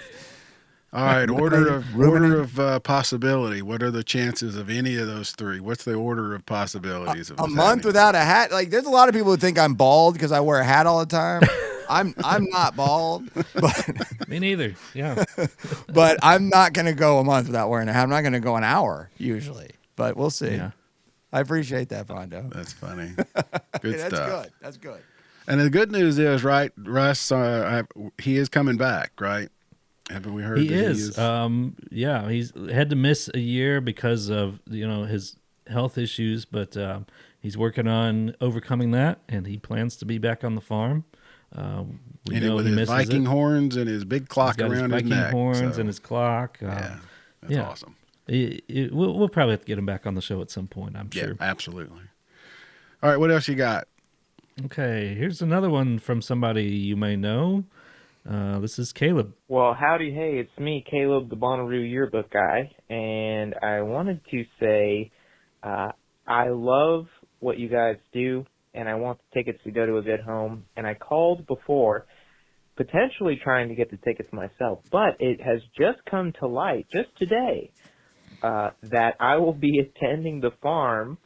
Speaker 3: All right, order of possibility. What are the chances of any of those three? What's the order of possibilities of
Speaker 1: A
Speaker 3: this
Speaker 1: month
Speaker 3: happening?
Speaker 1: without a hat? Like, there's a lot of people who think I'm bald because I wear a hat all the time. I'm not bald, but
Speaker 2: Me neither. Yeah.
Speaker 1: but I'm not gonna go a month without wearing a hat. I'm not gonna go an hour usually, but we'll see.
Speaker 2: Yeah.
Speaker 1: I appreciate that, Pondo.
Speaker 3: That's funny. Good
Speaker 1: That's
Speaker 3: stuff.
Speaker 1: good. That's good.
Speaker 3: And the good news is, right, Russ, he is coming back, right? Haven't we heard
Speaker 2: He
Speaker 3: that
Speaker 2: is. Yeah, he's had to miss a year because of his health issues, but he's working on overcoming that, and he plans to be back on the farm. We
Speaker 3: and
Speaker 2: know
Speaker 3: with
Speaker 2: he
Speaker 3: his
Speaker 2: misses
Speaker 3: Viking
Speaker 2: it.
Speaker 3: horns and his big clock
Speaker 2: He's got
Speaker 3: around
Speaker 2: his
Speaker 3: his
Speaker 2: Viking
Speaker 3: neck.
Speaker 2: horns
Speaker 3: so,
Speaker 2: and his clock.
Speaker 3: that's awesome.
Speaker 2: We'll probably have to get him back on the show at some point, I'm
Speaker 3: Yeah,
Speaker 2: sure.
Speaker 3: absolutely. All right, what else you got?
Speaker 2: Okay, here's another one from somebody you may know. This is Caleb.
Speaker 9: Well, howdy, hey, it's me, Caleb, the Bonnaroo yearbook guy, and I wanted to say I love what you guys do, and I want the tickets to go to a good home, and I called before, potentially trying to get the tickets myself, but it has just come to light, just today, that I will be attending the farm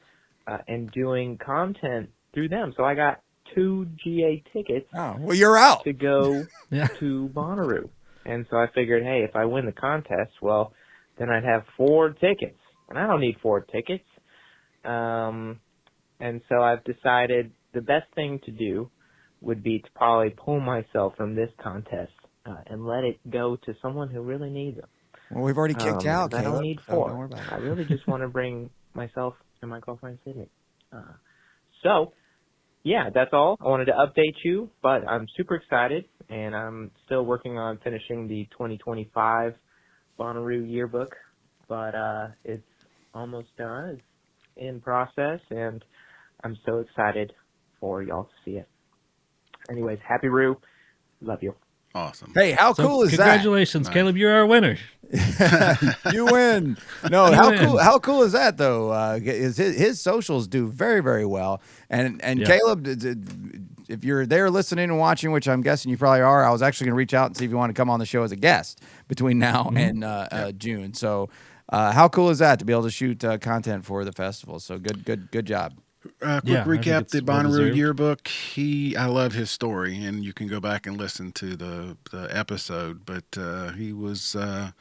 Speaker 9: and doing content through them. So I got 2 GA tickets.
Speaker 1: Oh, well, you're out
Speaker 9: to go
Speaker 2: Yeah.
Speaker 9: to Bonnaroo. And so I figured, hey, if I win the contest, well, then I'd have 4 tickets. And I don't need 4 tickets. And so I've decided the best thing to do would be to probably pull myself from this contest and let it go to someone who really needs them.
Speaker 1: Well, we've already kicked you out,
Speaker 9: I
Speaker 1: Caleb.
Speaker 9: don't need
Speaker 1: So
Speaker 9: 4.
Speaker 1: don't worry about it.
Speaker 9: I really just want to bring myself and my girlfriend Sydney. So, yeah, that's all. I wanted to update you, but I'm super excited, and I'm still working on finishing the 2025 Bonnaroo yearbook, but it's almost done. It's in process, and I'm so excited for y'all to see it. Anyways, happy Roo. Love you.
Speaker 3: Awesome.
Speaker 1: Hey, how cool is that?
Speaker 2: Congratulations, Caleb. You're our winner.
Speaker 1: You win. No,
Speaker 2: You
Speaker 1: how
Speaker 2: win.
Speaker 1: cool? How cool is that though? Is his socials do very, very well, and
Speaker 2: Yeah.
Speaker 1: Caleb, if you're there listening and watching, which I'm guessing you probably are, I was actually going to reach out and see if you want to come on the show as a guest between now and June. So, how cool is that to be able to shoot content for the festival? So good job.
Speaker 3: Quick
Speaker 2: Yeah, I think
Speaker 3: recap:
Speaker 2: it's
Speaker 3: the
Speaker 2: well
Speaker 3: Bonnaroo
Speaker 2: deserved.
Speaker 3: yearbook. I love his story, and you can go back and listen to the episode. But he was a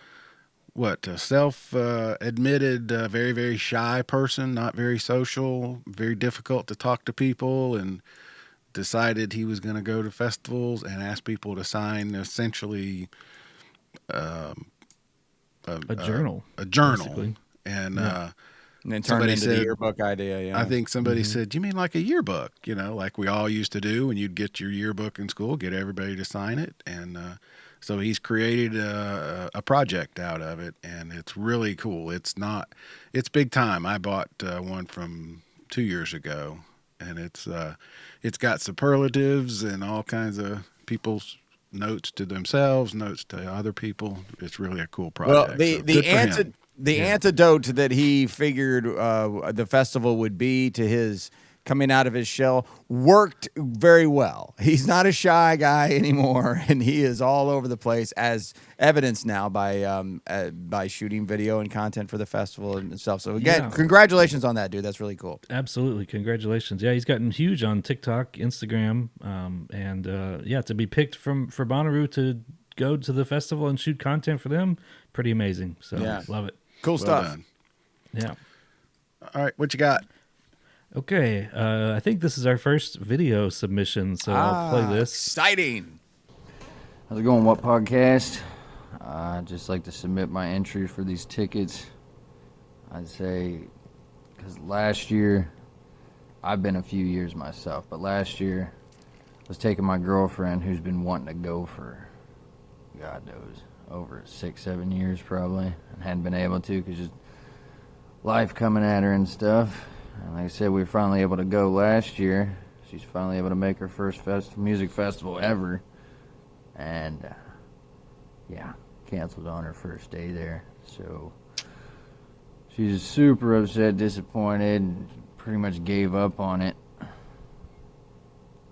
Speaker 3: self-admitted, very, very shy person, not very social, very difficult to talk to people, and decided he was going to go to festivals and ask people to sign essentially
Speaker 2: A journal.
Speaker 3: a journal.
Speaker 2: basically.
Speaker 3: And
Speaker 1: And then turn it
Speaker 3: Somebody
Speaker 1: into the
Speaker 3: said-
Speaker 1: yearbook idea. Yeah,
Speaker 3: I think somebody said, "You mean like a yearbook? Like we all used to do when you'd get your yearbook in school, get everybody to sign it." And so he's created a project out of it, and it's really cool. It's big time. I bought one from 2 years ago, and it's got superlatives and all kinds of people's notes to themselves, notes to other people. It's really a cool project.
Speaker 1: Well,
Speaker 3: So good for him.
Speaker 1: the antidote that he figured the festival would be to his coming out of his shell worked very well. He's not a shy guy anymore, and he is all over the place, as evidenced now by shooting video and content for the festival and stuff. So again,
Speaker 2: Yeah.
Speaker 1: congratulations on that, dude. That's really cool.
Speaker 2: Absolutely. Congratulations. Yeah, he's gotten huge on TikTok, Instagram, and to be picked for Bonnaroo to go to the festival and shoot content for them, pretty amazing. So
Speaker 1: Yeah.
Speaker 2: love it.
Speaker 1: Cool
Speaker 3: Well
Speaker 1: stuff.
Speaker 3: done.
Speaker 2: Yeah.
Speaker 3: All right, what you got?
Speaker 2: Okay, I think this is our first video submission, so I'll play this.
Speaker 1: Exciting.
Speaker 10: How's it going, What Podcast? I'd just like to submit my entry for these tickets. I'd say, because last year, I've been a few years myself, but last year, I was taking my girlfriend who's been wanting to go for, God knows, over 6-7 years probably, and hadn't been able to because just life coming at her and stuff. And like I said, we were finally able to go last year. She's finally able to make her first music festival ever. And, yeah, canceled on her first day there. So she's super upset, disappointed, pretty much gave up on it.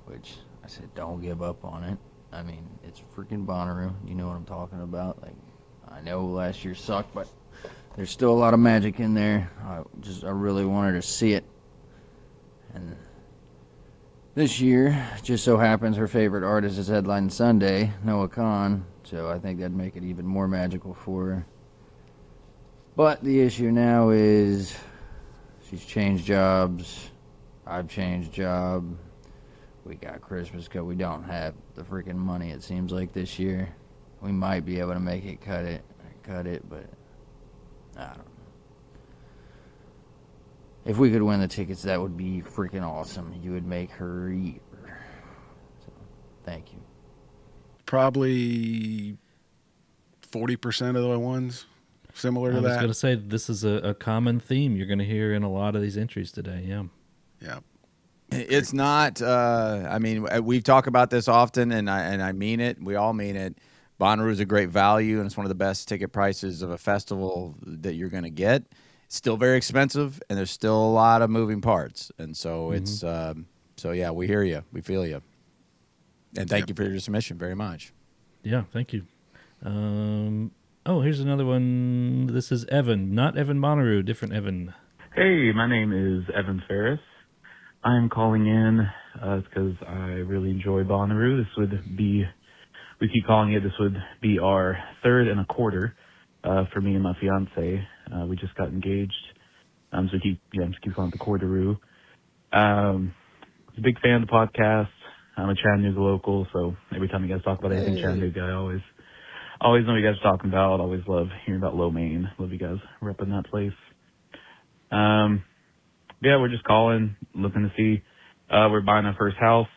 Speaker 10: Which I said, don't give up on it. I mean, it's freaking Bonnaroo. You know what I'm talking about. Like, I know last year sucked, but there's still a lot of magic in there. I really wanted to see it. And this year, just so happens her favorite artist is headlining Sunday, Noah Khan. So I think that'd make it even more magical for her. But the issue now is she's changed jobs. I've changed job. We got Christmas cut. We don't have the freaking money, it seems like, this year. We might be able to make it cut it, but I don't know. If we could win the tickets, that would be freaking awesome. You would make her year. So, thank you.
Speaker 3: Probably 40% of the ones similar to that.
Speaker 2: I was going to say, this is a common theme you're going to hear in a lot of these entries today. Yeah.
Speaker 3: Yeah.
Speaker 1: It's not. I mean, we've talked about this often, and I mean it. We all mean it. Bonnaroo is a great value, and it's one of the best ticket prices of a festival that you're going to get. It's still very expensive, and there's still a lot of moving parts, and so it's. So yeah, we hear you, we feel you, and thank you for your submission very much.
Speaker 2: Yeah, thank you. Oh, here's another one. This is Evan, not Evan Bonnaroo, different Evan.
Speaker 11: Hey, my name is Evan Ferris. I'm calling in because I really enjoy Bonnaroo. This would be, we keep calling it, this would be our third and a quarter for me and my fiance. We just got engaged. So just keep calling it the Quarteroo. I'm a big fan of the podcast. I'm a Chattanooga local, so every time you guys talk about anything Chattanooga, I always know what you guys are talking about. Always love hearing about Lo Mein. Love you guys repping that place. Yeah, we're just calling, looking to see. We're buying our first house.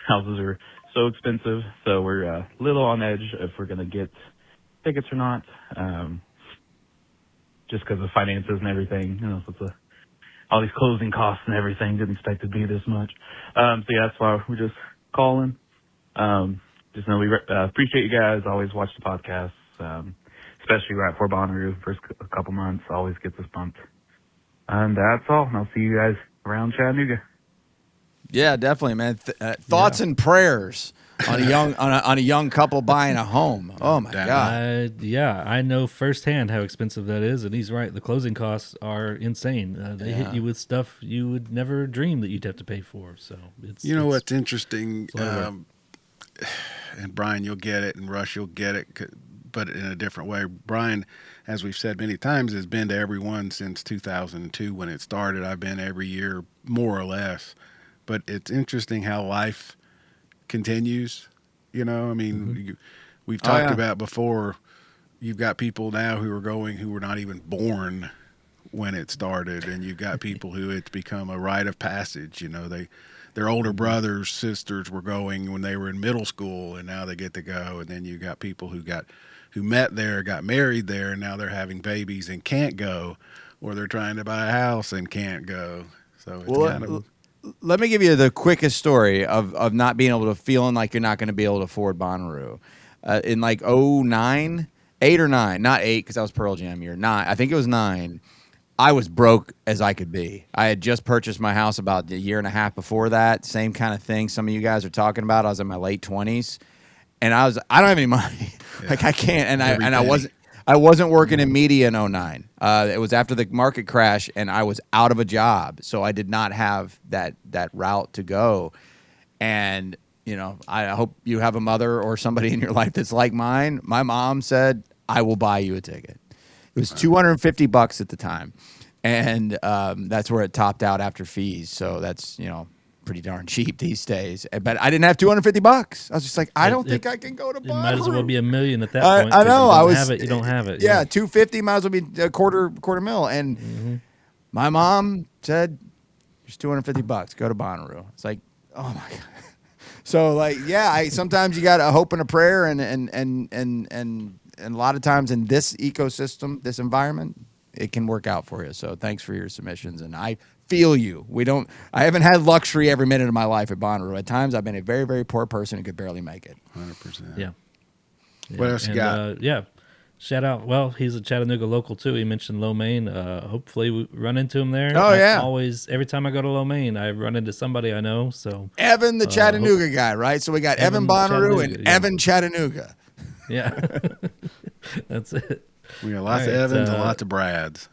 Speaker 11: Houses are so expensive, so we're a little on edge if we're going to get tickets or not, just because of finances and everything. You know, so it's all these closing costs and everything. Didn't expect it to be this much. So yeah, that's why we're just calling. Just know we appreciate you guys. Always watch the podcasts, especially right before Bonnaroo. First couple months always gets us pumped. And that's all. I'll see you guys around Chattanooga.
Speaker 1: Yeah, definitely, man. Thoughts and prayers on a young on a young couple buying a home. Oh my God!
Speaker 2: Yeah, I know firsthand how expensive that is, and he's right. The closing costs are insane. They hit you with stuff you would never dream that you'd have to pay for. So it's
Speaker 3: what's interesting, and Brian, you'll get it, and Rush, you'll get it, but in a different way. Brian, as we've said many times, has been to every one since 2002 when it started. I've been every year, more or less. But it's interesting how life continues. You know, I mean, we've talked about before, you've got people now who are going who were not even born when it started, and you've got people who it's become a rite of passage. You know, their older brothers, sisters were going when they were in middle school, and now they get to go. And then you got people who met there, got married there, and now they're having babies and can't go, or they're trying to buy a house and can't go. So it's kind of.
Speaker 1: Let me give you the quickest story of not being able to, feeling like you're not going to be able to afford Bonnaroo. In like 09, 8 or 9, not 8 because that was Pearl Jam year, 9, I think it was 9, I was broke as I could be. I had just purchased my house about a year and a half before that, same kind of thing some of you guys are talking about. I was in my late 20s, and I don't have any money. Yeah. Like I can't, I wasn't working in media in 09. It was after the market crash, and I was out of a job, so I did not have that route to go. And you know, I hope you have a mother or somebody in your life that's like mine. My mom said, "I will buy you a ticket." It was $250 at the time, and that's where it topped out after fees. So that's pretty darn cheap these days. But I didn't have $250. I was just like, I don't think I can go to Bonnaroo.
Speaker 2: It might as well be $1 million at that point.
Speaker 1: I know.
Speaker 2: You don't have it.
Speaker 1: Yeah, $250 might as well be a quarter mil. And my mom said, "There's $250. Go to Bonnaroo." It's like, oh my God. So like, yeah, sometimes you got a hope and a prayer, and a lot of times in this ecosystem, this environment, it can work out for you. So thanks for your submissions, and I feel you. I haven't had luxury every minute of my life at Bonnaroo. At times, I've been a very, very poor person who could barely make it.
Speaker 3: 100%.
Speaker 2: Yeah.
Speaker 3: What else you got?
Speaker 2: Shout out. Well, he's a Chattanooga local too. He mentioned Lo Mein. Hopefully we run into him there.
Speaker 1: Oh, yeah.
Speaker 2: Every time I go to Lo Mein, I run into somebody I know. So
Speaker 1: Evan, the Chattanooga guy, right? So we got Evan Bonnaroo and Evan Chattanooga.
Speaker 2: Yeah. That's it.
Speaker 3: We got lots of Evans and lots of Brads.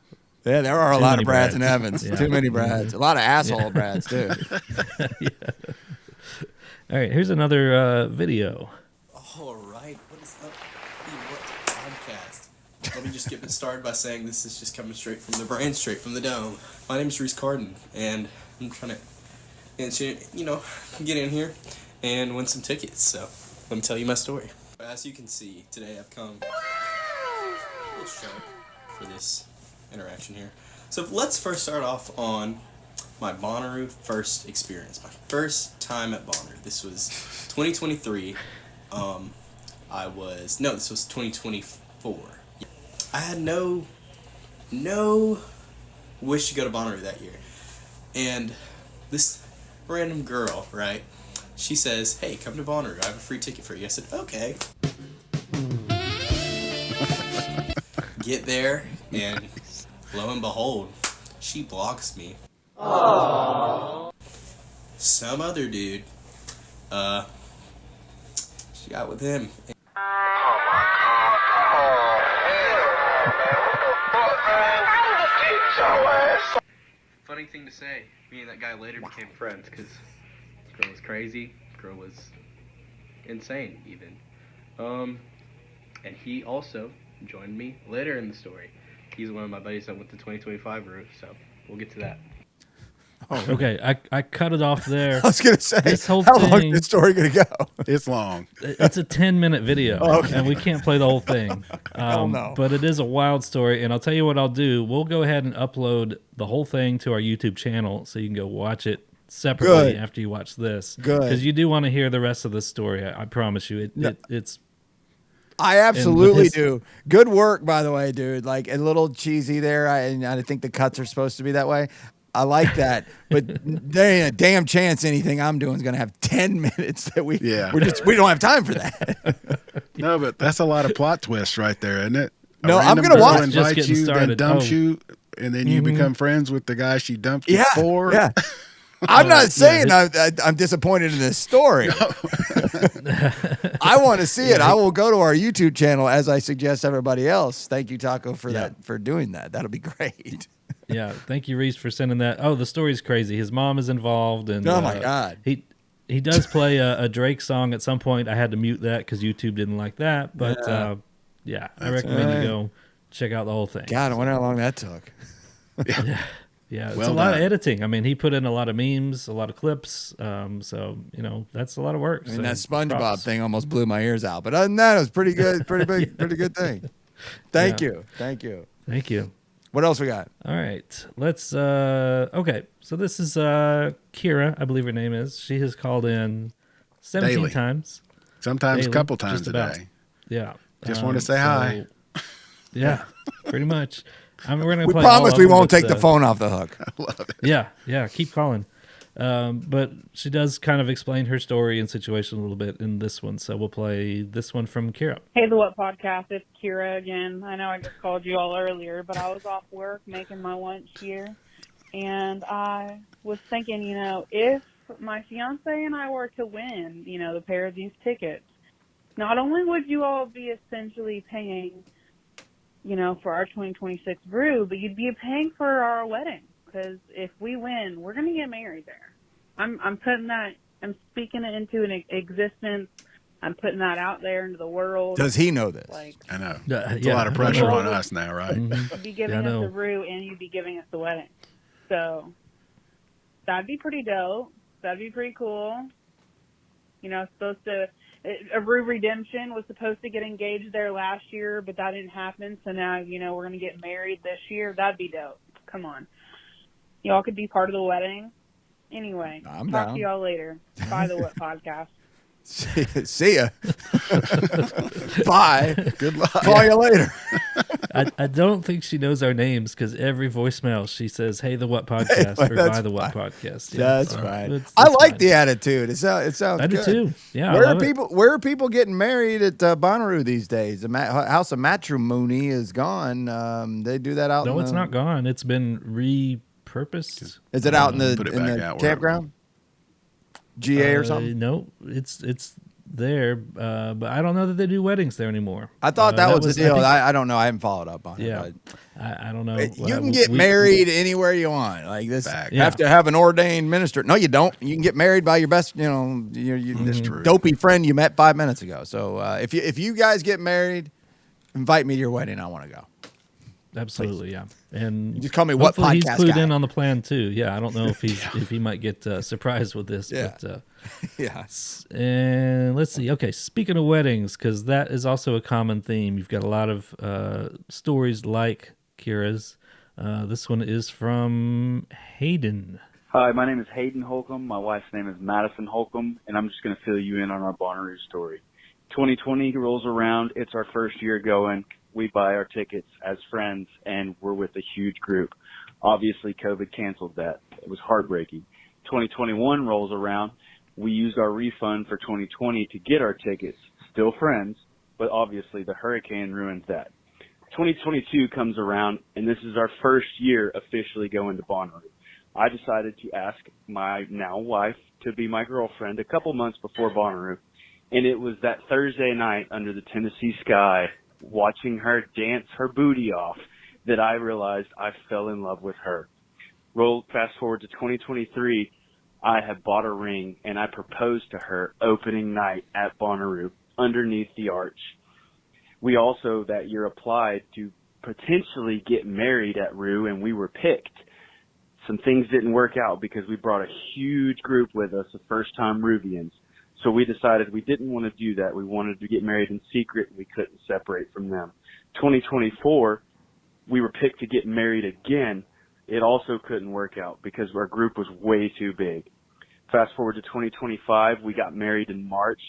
Speaker 1: Yeah, there are a lot of Brads and Evans.
Speaker 2: Yeah.
Speaker 1: Too many Brads. A lot of asshole Brads, too.
Speaker 2: Yeah. All right, here's another video.
Speaker 12: All right, what is up? What podcast? Let me just get it started by saying this is just coming straight from the brain, straight from the dome. My name is Reese Carden, and I'm trying to, get in here and win some tickets. So let me tell you my story. As you can see, today I've come a little sharp for this interaction here. So let's first start off on my Bonnaroo first experience, my first time at Bonnaroo. This was 2023. This was 2024. I had no wish to go to Bonnaroo that year. And this random girl, right, she says, hey, come to Bonnaroo. I have a free ticket for you. I said, okay. Get there, and lo and behold, she blocks me. Aww. Some other dude, she got with him.
Speaker 13: Funny thing to say, me and that guy later became friends because this girl was crazy, girl was insane even. And he also joined me later in the story. He's one of my buddies that went to 2025 route, so we'll get to that.
Speaker 2: Oh, okay. I cut it off there.
Speaker 1: I was going to say,
Speaker 2: this whole
Speaker 1: how
Speaker 2: thing,
Speaker 1: long is this story going to go?
Speaker 3: It's long.
Speaker 2: It's a 10-minute video, and we can't play the whole thing.
Speaker 1: No.
Speaker 2: But it is a wild story, and I'll tell you what I'll do. We'll go ahead and upload the whole thing to our YouTube channel so you can go watch it separately after you watch this.
Speaker 1: Good.
Speaker 2: Because you do want to hear the rest of the story. I promise you. It's...
Speaker 1: I absolutely do. Good work, by the way, dude. Like, a little cheesy there, and I think the cuts are supposed to be that way. I like that, but there ain't a damn chance anything I'm doing is going to have 10 minutes that we don't have time for that.
Speaker 3: No, but that's a lot of plot twists right there, isn't it?
Speaker 1: No, I'm going to watch.
Speaker 3: Invite you, then dumps you, and then you become friends with the guy she dumped you for.
Speaker 1: Yeah. I'm not saying I'm disappointed in this story. I want to see it. I will go to our YouTube channel as I suggest everybody else. Thank you, Taco, for doing that. That'll be great.
Speaker 2: Yeah, thank you, Reese, for sending that. Oh, the story's crazy. His mom is involved, and
Speaker 1: oh my god,
Speaker 2: he does play a Drake song at some point. I had to mute that because YouTube didn't like that. But I recommend you go check out the whole thing.
Speaker 1: God, I wonder how long that took.
Speaker 2: Yeah, it's a lot of editing. I mean, he put in a lot of memes, a lot of clips. So that's a lot lot of work.
Speaker 1: I mean, that SpongeBob thing almost blew my ears out. But other than that, it was pretty good, pretty good thing. Thank you. What else we got?
Speaker 2: All right, let's. Okay, so this is Kira, I believe her name is. She has called in 17
Speaker 3: Daily.
Speaker 2: times.
Speaker 3: Sometimes
Speaker 2: daily,
Speaker 3: a couple times a day.
Speaker 2: Yeah.
Speaker 3: Just want to say hi.
Speaker 2: Yeah, pretty much. We're gonna
Speaker 1: we
Speaker 2: play
Speaker 1: promise we won't take the phone off the hook.
Speaker 3: I love it.
Speaker 2: Yeah, keep calling. But she does kind of explain her story and situation a little bit in this one, so we'll play this one from Kira.
Speaker 14: Hey, the What Podcast, it's Kira again. I know I just called you all earlier, but I was off work making my lunch here, and I was thinking, if my fiance and I were to win, the pair of these tickets, not only would you all be essentially paying, for our 2026 brew, but you'd be paying for our wedding. Because if we win, we're going to get married there. I'm putting that, I'm speaking it into an existence. I'm putting that out there into the world.
Speaker 1: Does he know this?
Speaker 3: I know. It's a lot of pressure on us now, right?
Speaker 2: Mm-hmm.
Speaker 14: You'd be giving us the brew and you'd be giving us the wedding. So that'd be pretty dope. That'd be pretty cool. A brew redemption was supposed to get engaged there last year, but that didn't happen. So now, we're going to get married this year. That'd be dope. Come on. Y'all could be part of the wedding. Anyway,
Speaker 1: I'm
Speaker 14: talk
Speaker 1: down.
Speaker 14: to y'all later. Bye, the What Podcast.
Speaker 1: See ya. Bye.
Speaker 3: Good luck.
Speaker 1: Call you later.
Speaker 2: I don't think she knows our names because every voicemail she says, "Hey, the What Podcast" or
Speaker 1: That's
Speaker 2: "By the What
Speaker 1: fine.
Speaker 2: Podcast."
Speaker 1: That's
Speaker 2: so
Speaker 1: fine.
Speaker 2: it's
Speaker 1: I like
Speaker 2: fine.
Speaker 1: the attitude. It sounds
Speaker 2: I do
Speaker 1: good.
Speaker 2: too. Yeah,
Speaker 1: Where
Speaker 2: I
Speaker 1: are
Speaker 2: love it.
Speaker 1: people? Where are people getting married at Bonnaroo these days? The House of Matrimony is gone. They do that out.
Speaker 2: No,
Speaker 1: in
Speaker 2: it's not gone. It's been repurposed.
Speaker 1: Is it out in
Speaker 3: Put it
Speaker 1: the
Speaker 3: back out where it-
Speaker 1: campground? GA or something?
Speaker 2: No, it's there, but I don't know that they do weddings there anymore.
Speaker 1: I thought that was the deal.
Speaker 2: I think-
Speaker 1: I don't know. I haven't followed up on
Speaker 2: Yeah,
Speaker 1: it.
Speaker 2: I don't know.
Speaker 1: But you can get married anywhere you want. Like this,
Speaker 3: Fact.
Speaker 1: you have to have an ordained minister. No, you don't. You can get married by your best, your dopey friend you met 5 minutes ago. So if you guys get married, invite me to your wedding. I want to go.
Speaker 2: Absolutely, yeah. And
Speaker 1: You just call me what
Speaker 2: hopefully
Speaker 1: podcast
Speaker 2: he's clued
Speaker 1: guy.
Speaker 2: in on the plan too. Yeah, I don't know if if he might get surprised with this.
Speaker 1: Yeah.
Speaker 2: But,
Speaker 1: Yeah.
Speaker 2: And let's see. Okay, speaking of weddings, because that is also a common theme. You've got a lot of stories like Kira's. This one is from Hayden.
Speaker 15: Hi, my name is Hayden Holcomb. My wife's name is Madison Holcomb, and I'm just going to fill you in on our Bonnaroo story. 2020 rolls around. It's our first year going. We buy our tickets as friends, and we're with a huge group. Obviously, COVID canceled that. It was heartbreaking. 2021 rolls around. We used our refund for 2020 to get our tickets. Still friends, but obviously the hurricane ruins that. 2022 comes around, and this is our first year officially going to Bonnaroo. I decided to ask my now wife to be my girlfriend a couple months before Bonnaroo, and it was that Thursday night under the Tennessee sky, watching her dance her booty off, that I realized I fell in love with her. Fast forward to 2023, I had bought a ring, and I proposed to her opening night at Bonnaroo underneath the arch. We also that year applied to potentially get married at Rue, and we were picked. Some things didn't work out because we brought a huge group with us of first-time Ruvians. So we decided we didn't want to do that. We wanted to get married in secret. We couldn't separate from them. 2024, we were picked to get married again. It also couldn't work out because our group was way too big. Fast forward to 2025, we got married in March.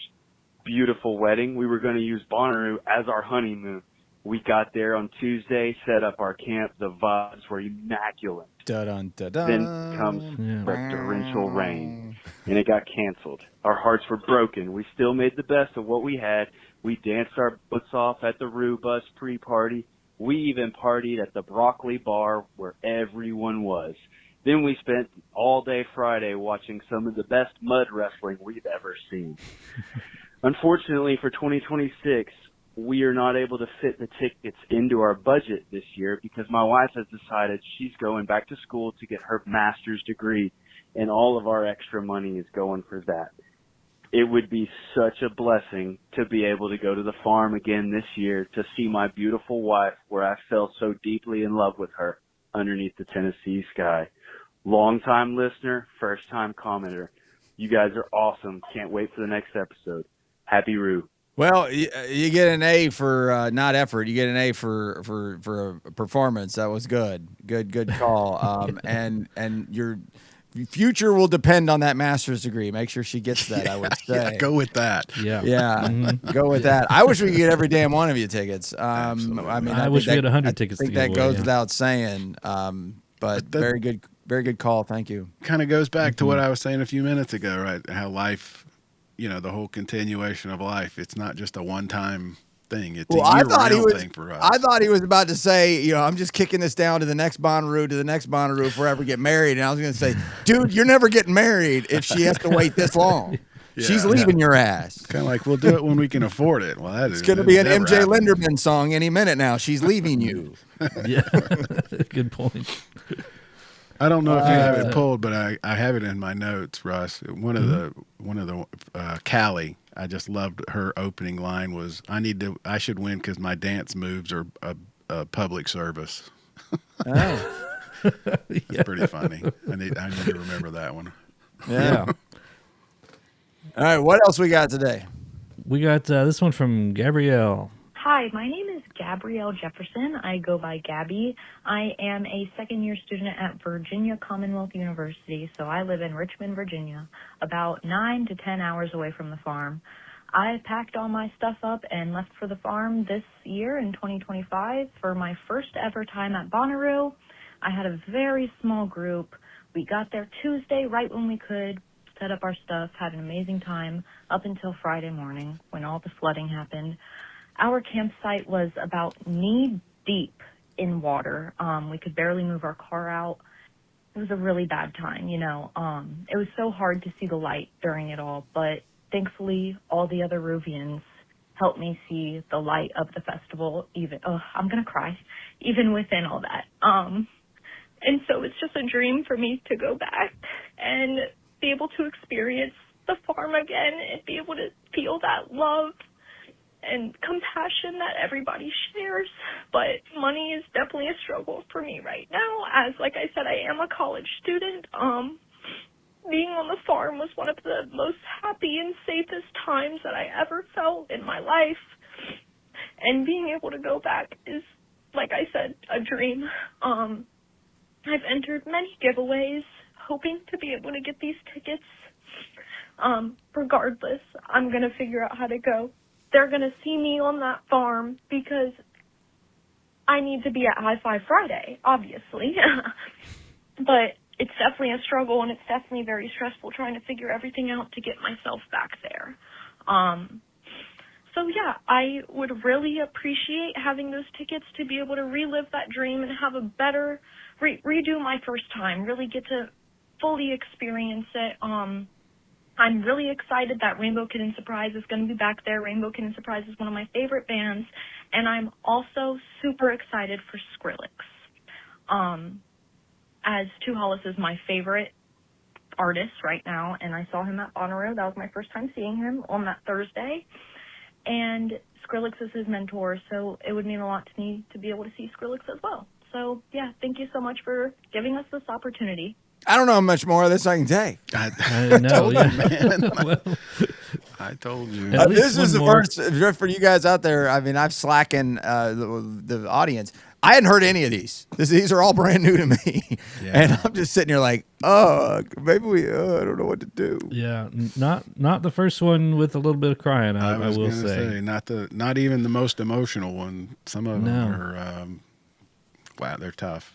Speaker 15: Beautiful wedding. We were going to use Bonnaroo as our honeymoon. We got there on Tuesday, set up our camp. The vibes were immaculate.
Speaker 1: Dun, dun, dun.
Speaker 15: Then comes the torrential rain, and it got canceled. Our hearts were broken. We still made the best of what we had. We danced our butts off at the Rue Bus pre-party. We even partied at the Broccoli Bar where everyone was. Then we spent all day Friday watching some of the best mud wrestling we've ever seen. Unfortunately for 2026, we are not able to fit the tickets into our budget this year because my wife has decided she's going back to school to get her master's degree, and all of our extra money is going for that. It would be such a blessing to be able to go to the farm again this year to see my beautiful wife where I fell so deeply in love with her underneath the Tennessee sky. Long-time listener, first-time commenter. You guys are awesome. Can't wait for the next episode. Happy Rue.
Speaker 1: Well, you get an A for not effort. You get an A for a performance. That was good. Good call. And your future will depend on that master's degree. Make sure she gets that. I would say.
Speaker 3: Yeah, go with that.
Speaker 2: Yeah.
Speaker 1: Go with that. I wish we could get every damn one of you tickets. I mean,
Speaker 2: I wish we had 100 tickets.
Speaker 1: I think
Speaker 2: to
Speaker 1: that
Speaker 2: give
Speaker 1: goes
Speaker 2: away,
Speaker 1: without saying. But
Speaker 3: that-
Speaker 1: very good call. Thank you.
Speaker 3: Kind of goes back to what I was saying a few minutes ago, right? How life, the whole continuation of life. It's not just a one-time thing. It's a year-round thing for us.
Speaker 1: I thought he was about to say, I'm just kicking this down to the next Bonnaroo if we ever get married. And I was going to say, dude, you're never getting married if she has to wait this long. She's leaving your ass.
Speaker 3: Kind of like, we'll do it when we can afford it. Well,
Speaker 1: It's going to be an MJ Linderman song any minute now. She's leaving you.
Speaker 2: Yeah, good point.
Speaker 3: I don't know if you have it pulled, but I have it in my notes, Russ. One of the Callie, I just loved her opening line was, I should win because my dance moves are a public service.
Speaker 1: Oh.
Speaker 3: It's pretty funny. I need to remember that one.
Speaker 1: Yeah. All right, what else we got today?
Speaker 2: We got this one from Gabrielle.
Speaker 16: Hi, my name is Gabrielle Jefferson. I go by Gabby. I am a second-year student at Virginia Commonwealth University, so I live in Richmond, Virginia, about 9 to 10 hours away from the farm. I packed all my stuff up and left for the farm this year in 2025 for my first ever time at Bonnaroo. I had a very small group. We got there Tuesday right when we could, set up our stuff, had an amazing time up until Friday morning when all the flooding happened. Our campsite was about knee deep in water. We could barely move our car out. It was a really bad time, you know. It was so hard to see the light during it all, but thankfully all the other Ruvians helped me see the light of the festival, even, I'm going to cry, even within all that. And so it's just a dream for me to go back and be able to experience the farm again and be able to feel that love and compassion that everybody shares. But money is definitely a struggle for me right now. As, like I said, I am a college student. Being on the farm was one of the most happy and safest times that I ever felt in my life. And being able to go back is, like I said, a dream. I've entered many giveaways, hoping to be able to get these tickets. Regardless, I'm going to figure out how to go. They're going to see me on that farm because I need to be at High Five Friday, obviously. But it's definitely a struggle, and it's definitely very stressful trying to figure everything out to get myself back there. So yeah, I would really appreciate having those tickets to be able to relive that dream and have a better, redo my first time, really get to fully experience it. I'm really excited that Rainbow Kitten Surprise is going to be back there. Rainbow Kitten Surprise is one of my favorite bands, and I'm also super excited for Skrillex. As Two Hollis is my favorite artist right now, and I saw him at Bonnaroo. That was my first time seeing him on that Thursday. And Skrillex is his mentor, so it would mean a lot to me to be able to see Skrillex as well. So, yeah, thank you so much for giving us this opportunity.
Speaker 1: I don't know how much more of this I can take.
Speaker 2: I know,
Speaker 3: told
Speaker 2: yeah.
Speaker 3: you, man.
Speaker 2: Well,
Speaker 3: I told you.
Speaker 2: At least
Speaker 1: This is the
Speaker 2: one more.
Speaker 1: worst for you guys out there. I mean, I've slackened the audience. I hadn't heard any of these. These are all brand new to me, and I'm just sitting here like, oh, maybe I don't know what to do.
Speaker 2: Yeah, not the first one with a little bit of crying. I
Speaker 3: was
Speaker 2: will
Speaker 3: gonna say not even the most emotional one. Some of them are wow, they're tough.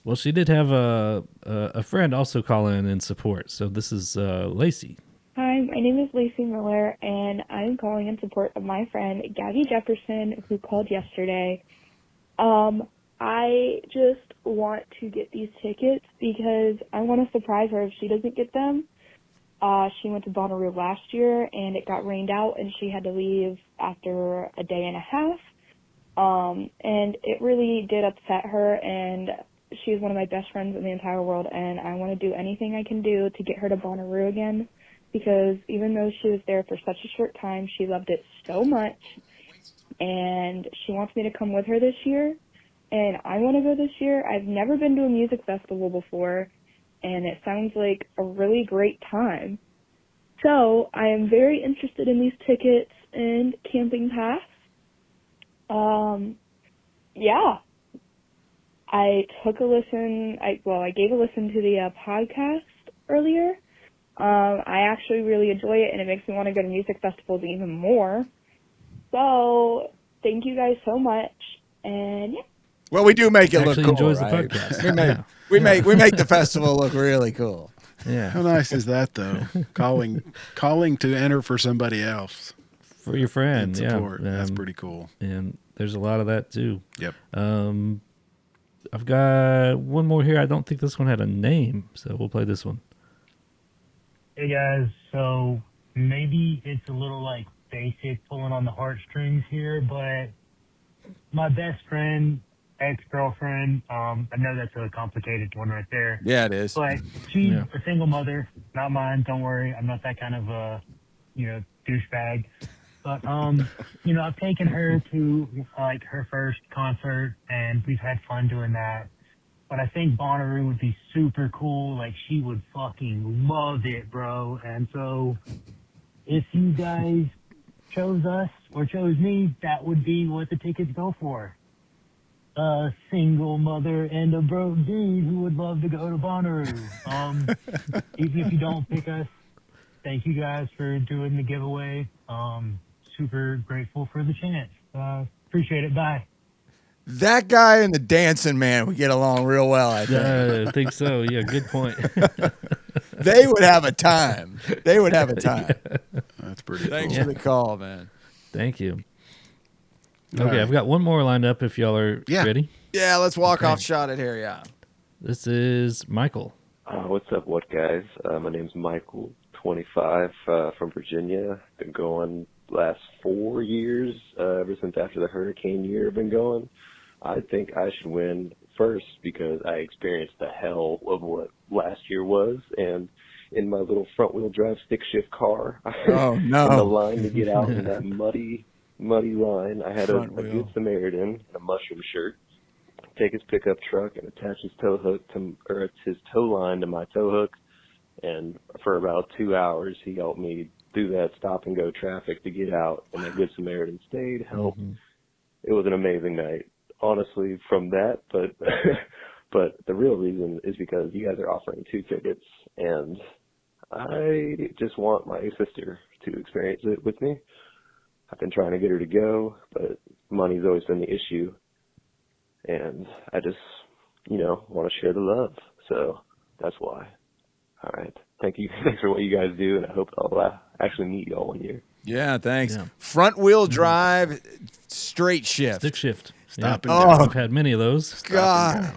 Speaker 2: Well, she did have a friend also call in support. So this is Lacey.
Speaker 17: Hi, my name is Lacey Miller, and I'm calling in support of my friend Gabby Jefferson, who called yesterday. I just want to get these tickets because I want to surprise her if she doesn't get them. She went to Bonnaroo last year, and it got rained out, and she had to leave after a day and a half. And it really did upset her, and she's one of my best friends in the entire world, and I want to do anything I can do to get her to Bonnaroo again, because even though she was there for such a short time, she loved it so much, and she wants me to come with her this year, and I want to go this year. I've never been to a music festival before, and it sounds like a really great time. So I am very interested in these tickets and Camping Pass. Yeah. I took a listen, I gave a listen to the podcast earlier. I actually really enjoy it, and it makes me want to go to music festivals even more. So, thank you guys so much, and yeah.
Speaker 1: Well, we do make it look
Speaker 2: Actually
Speaker 1: cool,
Speaker 2: enjoys the
Speaker 1: right?
Speaker 2: podcast.
Speaker 1: We make the festival look really cool.
Speaker 2: Yeah.
Speaker 3: How nice is that, though? calling to enter for somebody else.
Speaker 2: For your friend,
Speaker 3: And support. That's pretty cool.
Speaker 2: And there's a lot of that too.
Speaker 3: Yep.
Speaker 2: I've got one more here. I don't think this one had a name, so we'll play this one.
Speaker 18: Hey guys, so maybe it's a little like basic pulling on the heartstrings here, but my best friend, ex-girlfriend, I know that's a complicated one right there.
Speaker 1: Yeah, it is.
Speaker 18: But she's a single mother, not mine, don't worry. I'm not that kind of douchebag. But I've taken her to like her first concert, and we've had fun doing that. But I think Bonnaroo would be super cool. Like, she would fucking love it, bro. And so if you guys chose us or chose me, that would be what the tickets go for. A single mother and a broke dude who would love to go to Bonnaroo. Even if you don't pick us, thank you guys for doing the giveaway. Super grateful for the chance. Appreciate it. Bye.
Speaker 1: That guy and the dancing man would get along real well, I think.
Speaker 2: I think so. Yeah, good point.
Speaker 1: They would have a time. They would have a time.
Speaker 2: Yeah.
Speaker 3: That's pretty
Speaker 1: Thanks
Speaker 3: cool.
Speaker 1: for the call, man.
Speaker 2: Thank you.
Speaker 3: All
Speaker 2: Okay,
Speaker 3: right.
Speaker 2: I've got one more lined up if y'all are ready.
Speaker 1: Yeah, let's walk
Speaker 2: Okay.
Speaker 1: off shot it here, yeah.
Speaker 2: This is Michael.
Speaker 19: What's up, what guys? My name's Michael, 25, from Virginia. Been going last 4 years, ever since after the hurricane year. I've been going. I think I should win first because I experienced the hell of what last year was, and in my little front-wheel drive stick shift car,
Speaker 1: Oh, no.
Speaker 19: in the line to get out in that muddy line, I had a
Speaker 1: Front wheel.
Speaker 19: Good Samaritan in a mushroom shirt take his pickup truck and attach his tow hook or his tow line to my tow hook, and for about 2 hours he helped me through that stop and go traffic to get out, and that Good Samaritan stayed, helped. It was an amazing night, honestly, from that, but but the real reason is because you guys are offering 2 tickets, and I just want my sister to experience it with me. I've been trying to get her to go, but money's always been the issue. And I just, want to share the love. So that's why. All right. Thank you. Thanks for what you guys do. And I hope I'll actually meet you all one year.
Speaker 1: Yeah, thanks.
Speaker 2: Yeah.
Speaker 1: Front wheel drive, straight shift.
Speaker 2: Stick shift.
Speaker 3: Stop
Speaker 2: yeah.
Speaker 3: and go.
Speaker 2: I've had many of those.
Speaker 1: God.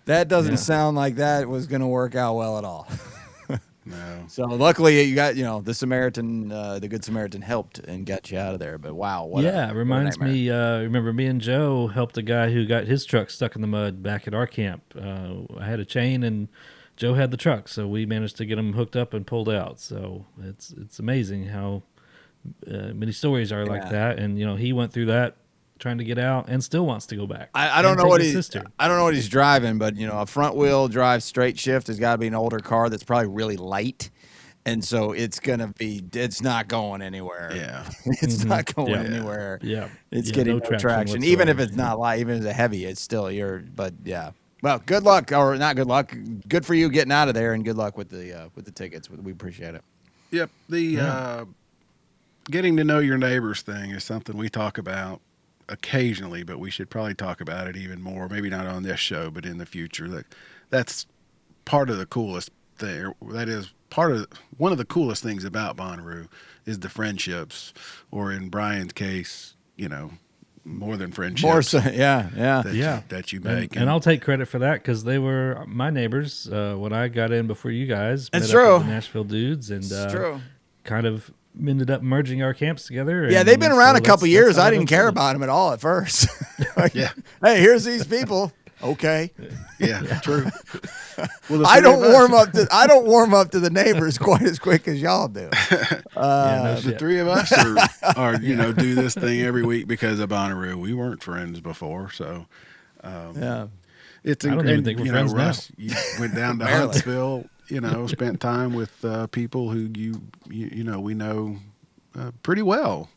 Speaker 1: That doesn't
Speaker 2: Yeah.
Speaker 1: sound like that was going to work out well at all.
Speaker 3: No.
Speaker 1: So luckily you got, the Samaritan, the Good Samaritan helped and got you out of there. But wow. What
Speaker 2: It reminds me, remember me and Joe helped a guy who got his truck stuck in the mud back at our camp. I had a chain and Joe had the truck, so we managed to get him hooked up and pulled out. So it's amazing how many stories are like
Speaker 1: Yeah.
Speaker 2: that. And, he went through that trying to get out and still wants to go back.
Speaker 1: I don't
Speaker 2: And
Speaker 1: know
Speaker 2: take
Speaker 1: what
Speaker 2: his
Speaker 1: he's
Speaker 2: sister.
Speaker 1: I don't know what he's driving, but a front wheel drive straight shift has got to be an older car that's probably really light, and so it's not going anywhere.
Speaker 3: Yeah,
Speaker 1: it's not going
Speaker 2: Yeah.
Speaker 1: anywhere.
Speaker 2: Yeah.
Speaker 1: It's
Speaker 2: Yeah,
Speaker 1: getting
Speaker 2: no
Speaker 1: no traction.
Speaker 2: traction
Speaker 1: Even if
Speaker 2: whatsoever.
Speaker 1: it's not light, even if it's a heavy, it's still But yeah. Well, good luck, or not good luck. Good for you getting out of there, and good luck with the tickets. We appreciate it.
Speaker 3: Yep. The getting to know your neighbors thing is something we talk about occasionally, but we should probably talk about it even more. Maybe not on this show, but in the future. That's part of the coolest thing. That is one of the coolest things about Bonnaroo is the friendships, or in Brian's case, more than friendships.
Speaker 1: More so, yeah.
Speaker 3: That you make.
Speaker 2: And I'll take credit for that because they were my neighbors when I got in before you guys.
Speaker 1: It's
Speaker 2: met up with
Speaker 1: true.
Speaker 2: the Nashville dudes, and
Speaker 1: It's true.
Speaker 2: kind of ended up merging our camps together.
Speaker 1: Yeah,
Speaker 2: and
Speaker 1: they've been around
Speaker 2: so
Speaker 1: a couple
Speaker 2: that's
Speaker 1: years.
Speaker 2: how
Speaker 1: I
Speaker 2: it
Speaker 1: didn't care
Speaker 2: unfolded.
Speaker 1: about them at all at first.
Speaker 3: Yeah.
Speaker 1: Hey, here's these people. Okay.
Speaker 3: Yeah, true. Well,
Speaker 1: I don't warm up to the neighbors quite as quick as y'all do.
Speaker 3: The three of us are do this thing every week because of Bonnaroo. We weren't friends before, so
Speaker 1: yeah.
Speaker 3: It's
Speaker 2: I don't even think we're friends now.
Speaker 3: Russ, you went down to
Speaker 1: Barely.
Speaker 3: Huntsville, spent time with people who we know pretty well.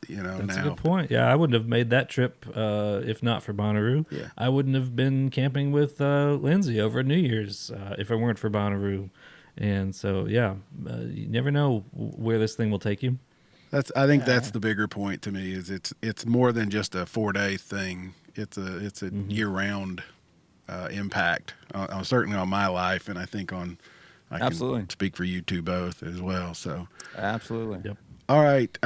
Speaker 2: That's
Speaker 3: now.
Speaker 2: a good point. Yeah, I wouldn't have made that trip if not for Bonnaroo.
Speaker 3: Yeah.
Speaker 2: I wouldn't have been camping with Lindsay over New Year's if it weren't for Bonnaroo. And so, you never know where this thing will take you.
Speaker 3: I think that's the bigger point to me is it's more than just a 4-day thing. It's a year round impact certainly on my life, and I think I
Speaker 1: Absolutely.
Speaker 3: can speak for you two both as well. So
Speaker 1: Absolutely.
Speaker 2: Yep.
Speaker 3: all right,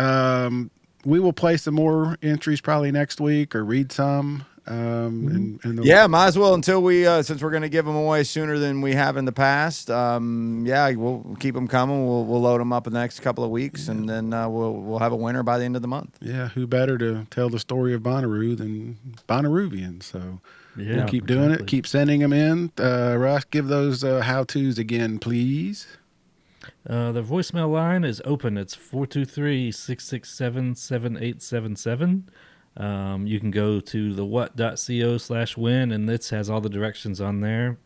Speaker 3: we will play some more entries probably next week or read some.
Speaker 1: Yeah, might as well until we since we're going to give them away sooner than we have in the past. We'll keep them coming. We'll load them up in the next couple of weeks, and then we'll have a winner by the end of the month.
Speaker 3: Yeah, who better to tell the story of Bonnaroo than Bonnaroovians? So
Speaker 2: Yeah,
Speaker 3: we'll keep doing
Speaker 2: exactly.
Speaker 3: it. Keep sending them in. Russ, give those how-tos again, please.
Speaker 2: The voicemail line is open. It's 423-667-7877. You can go to thewhat.co/win, and this has all the directions on there.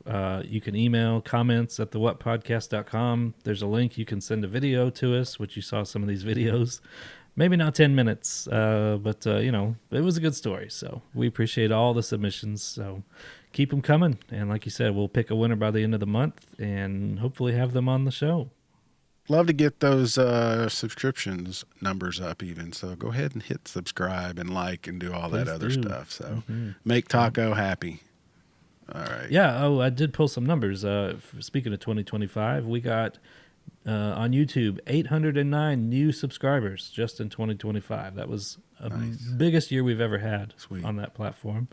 Speaker 2: You can email comments at thewhatpodcast.com. There's a link. You can send a video to us, which you saw some of these videos. Maybe not 10 minutes, but it was a good story. So we appreciate all the submissions. So keep them coming. And like you said, we'll pick a winner by the end of the month and hopefully have them on the show.
Speaker 3: love to get those subscriptions numbers up even. So go ahead and hit subscribe and like and do all that
Speaker 2: Please
Speaker 3: other
Speaker 2: do.
Speaker 3: stuff. So
Speaker 2: Mhm.
Speaker 3: make Taco happy. All right.
Speaker 2: Yeah. Oh, I did pull some numbers. Speaking of 2025, we got on YouTube 809 new subscribers just in 2025. That was a biggest year we've ever had on that platform.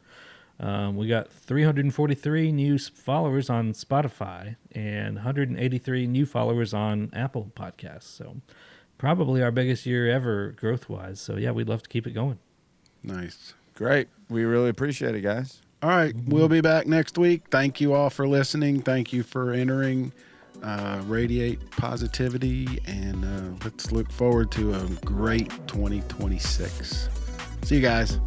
Speaker 2: We got 343 new followers on Spotify and 183 new followers on Apple Podcasts. So probably our biggest year ever growth-wise. So yeah, we'd love to keep it going.
Speaker 3: Nice.
Speaker 1: Great. We really appreciate it, guys.
Speaker 3: All right. We'll be back next week. Thank you all for listening. Thank you for entering. Radiate positivity, and let's look forward to a great 2026. See you guys.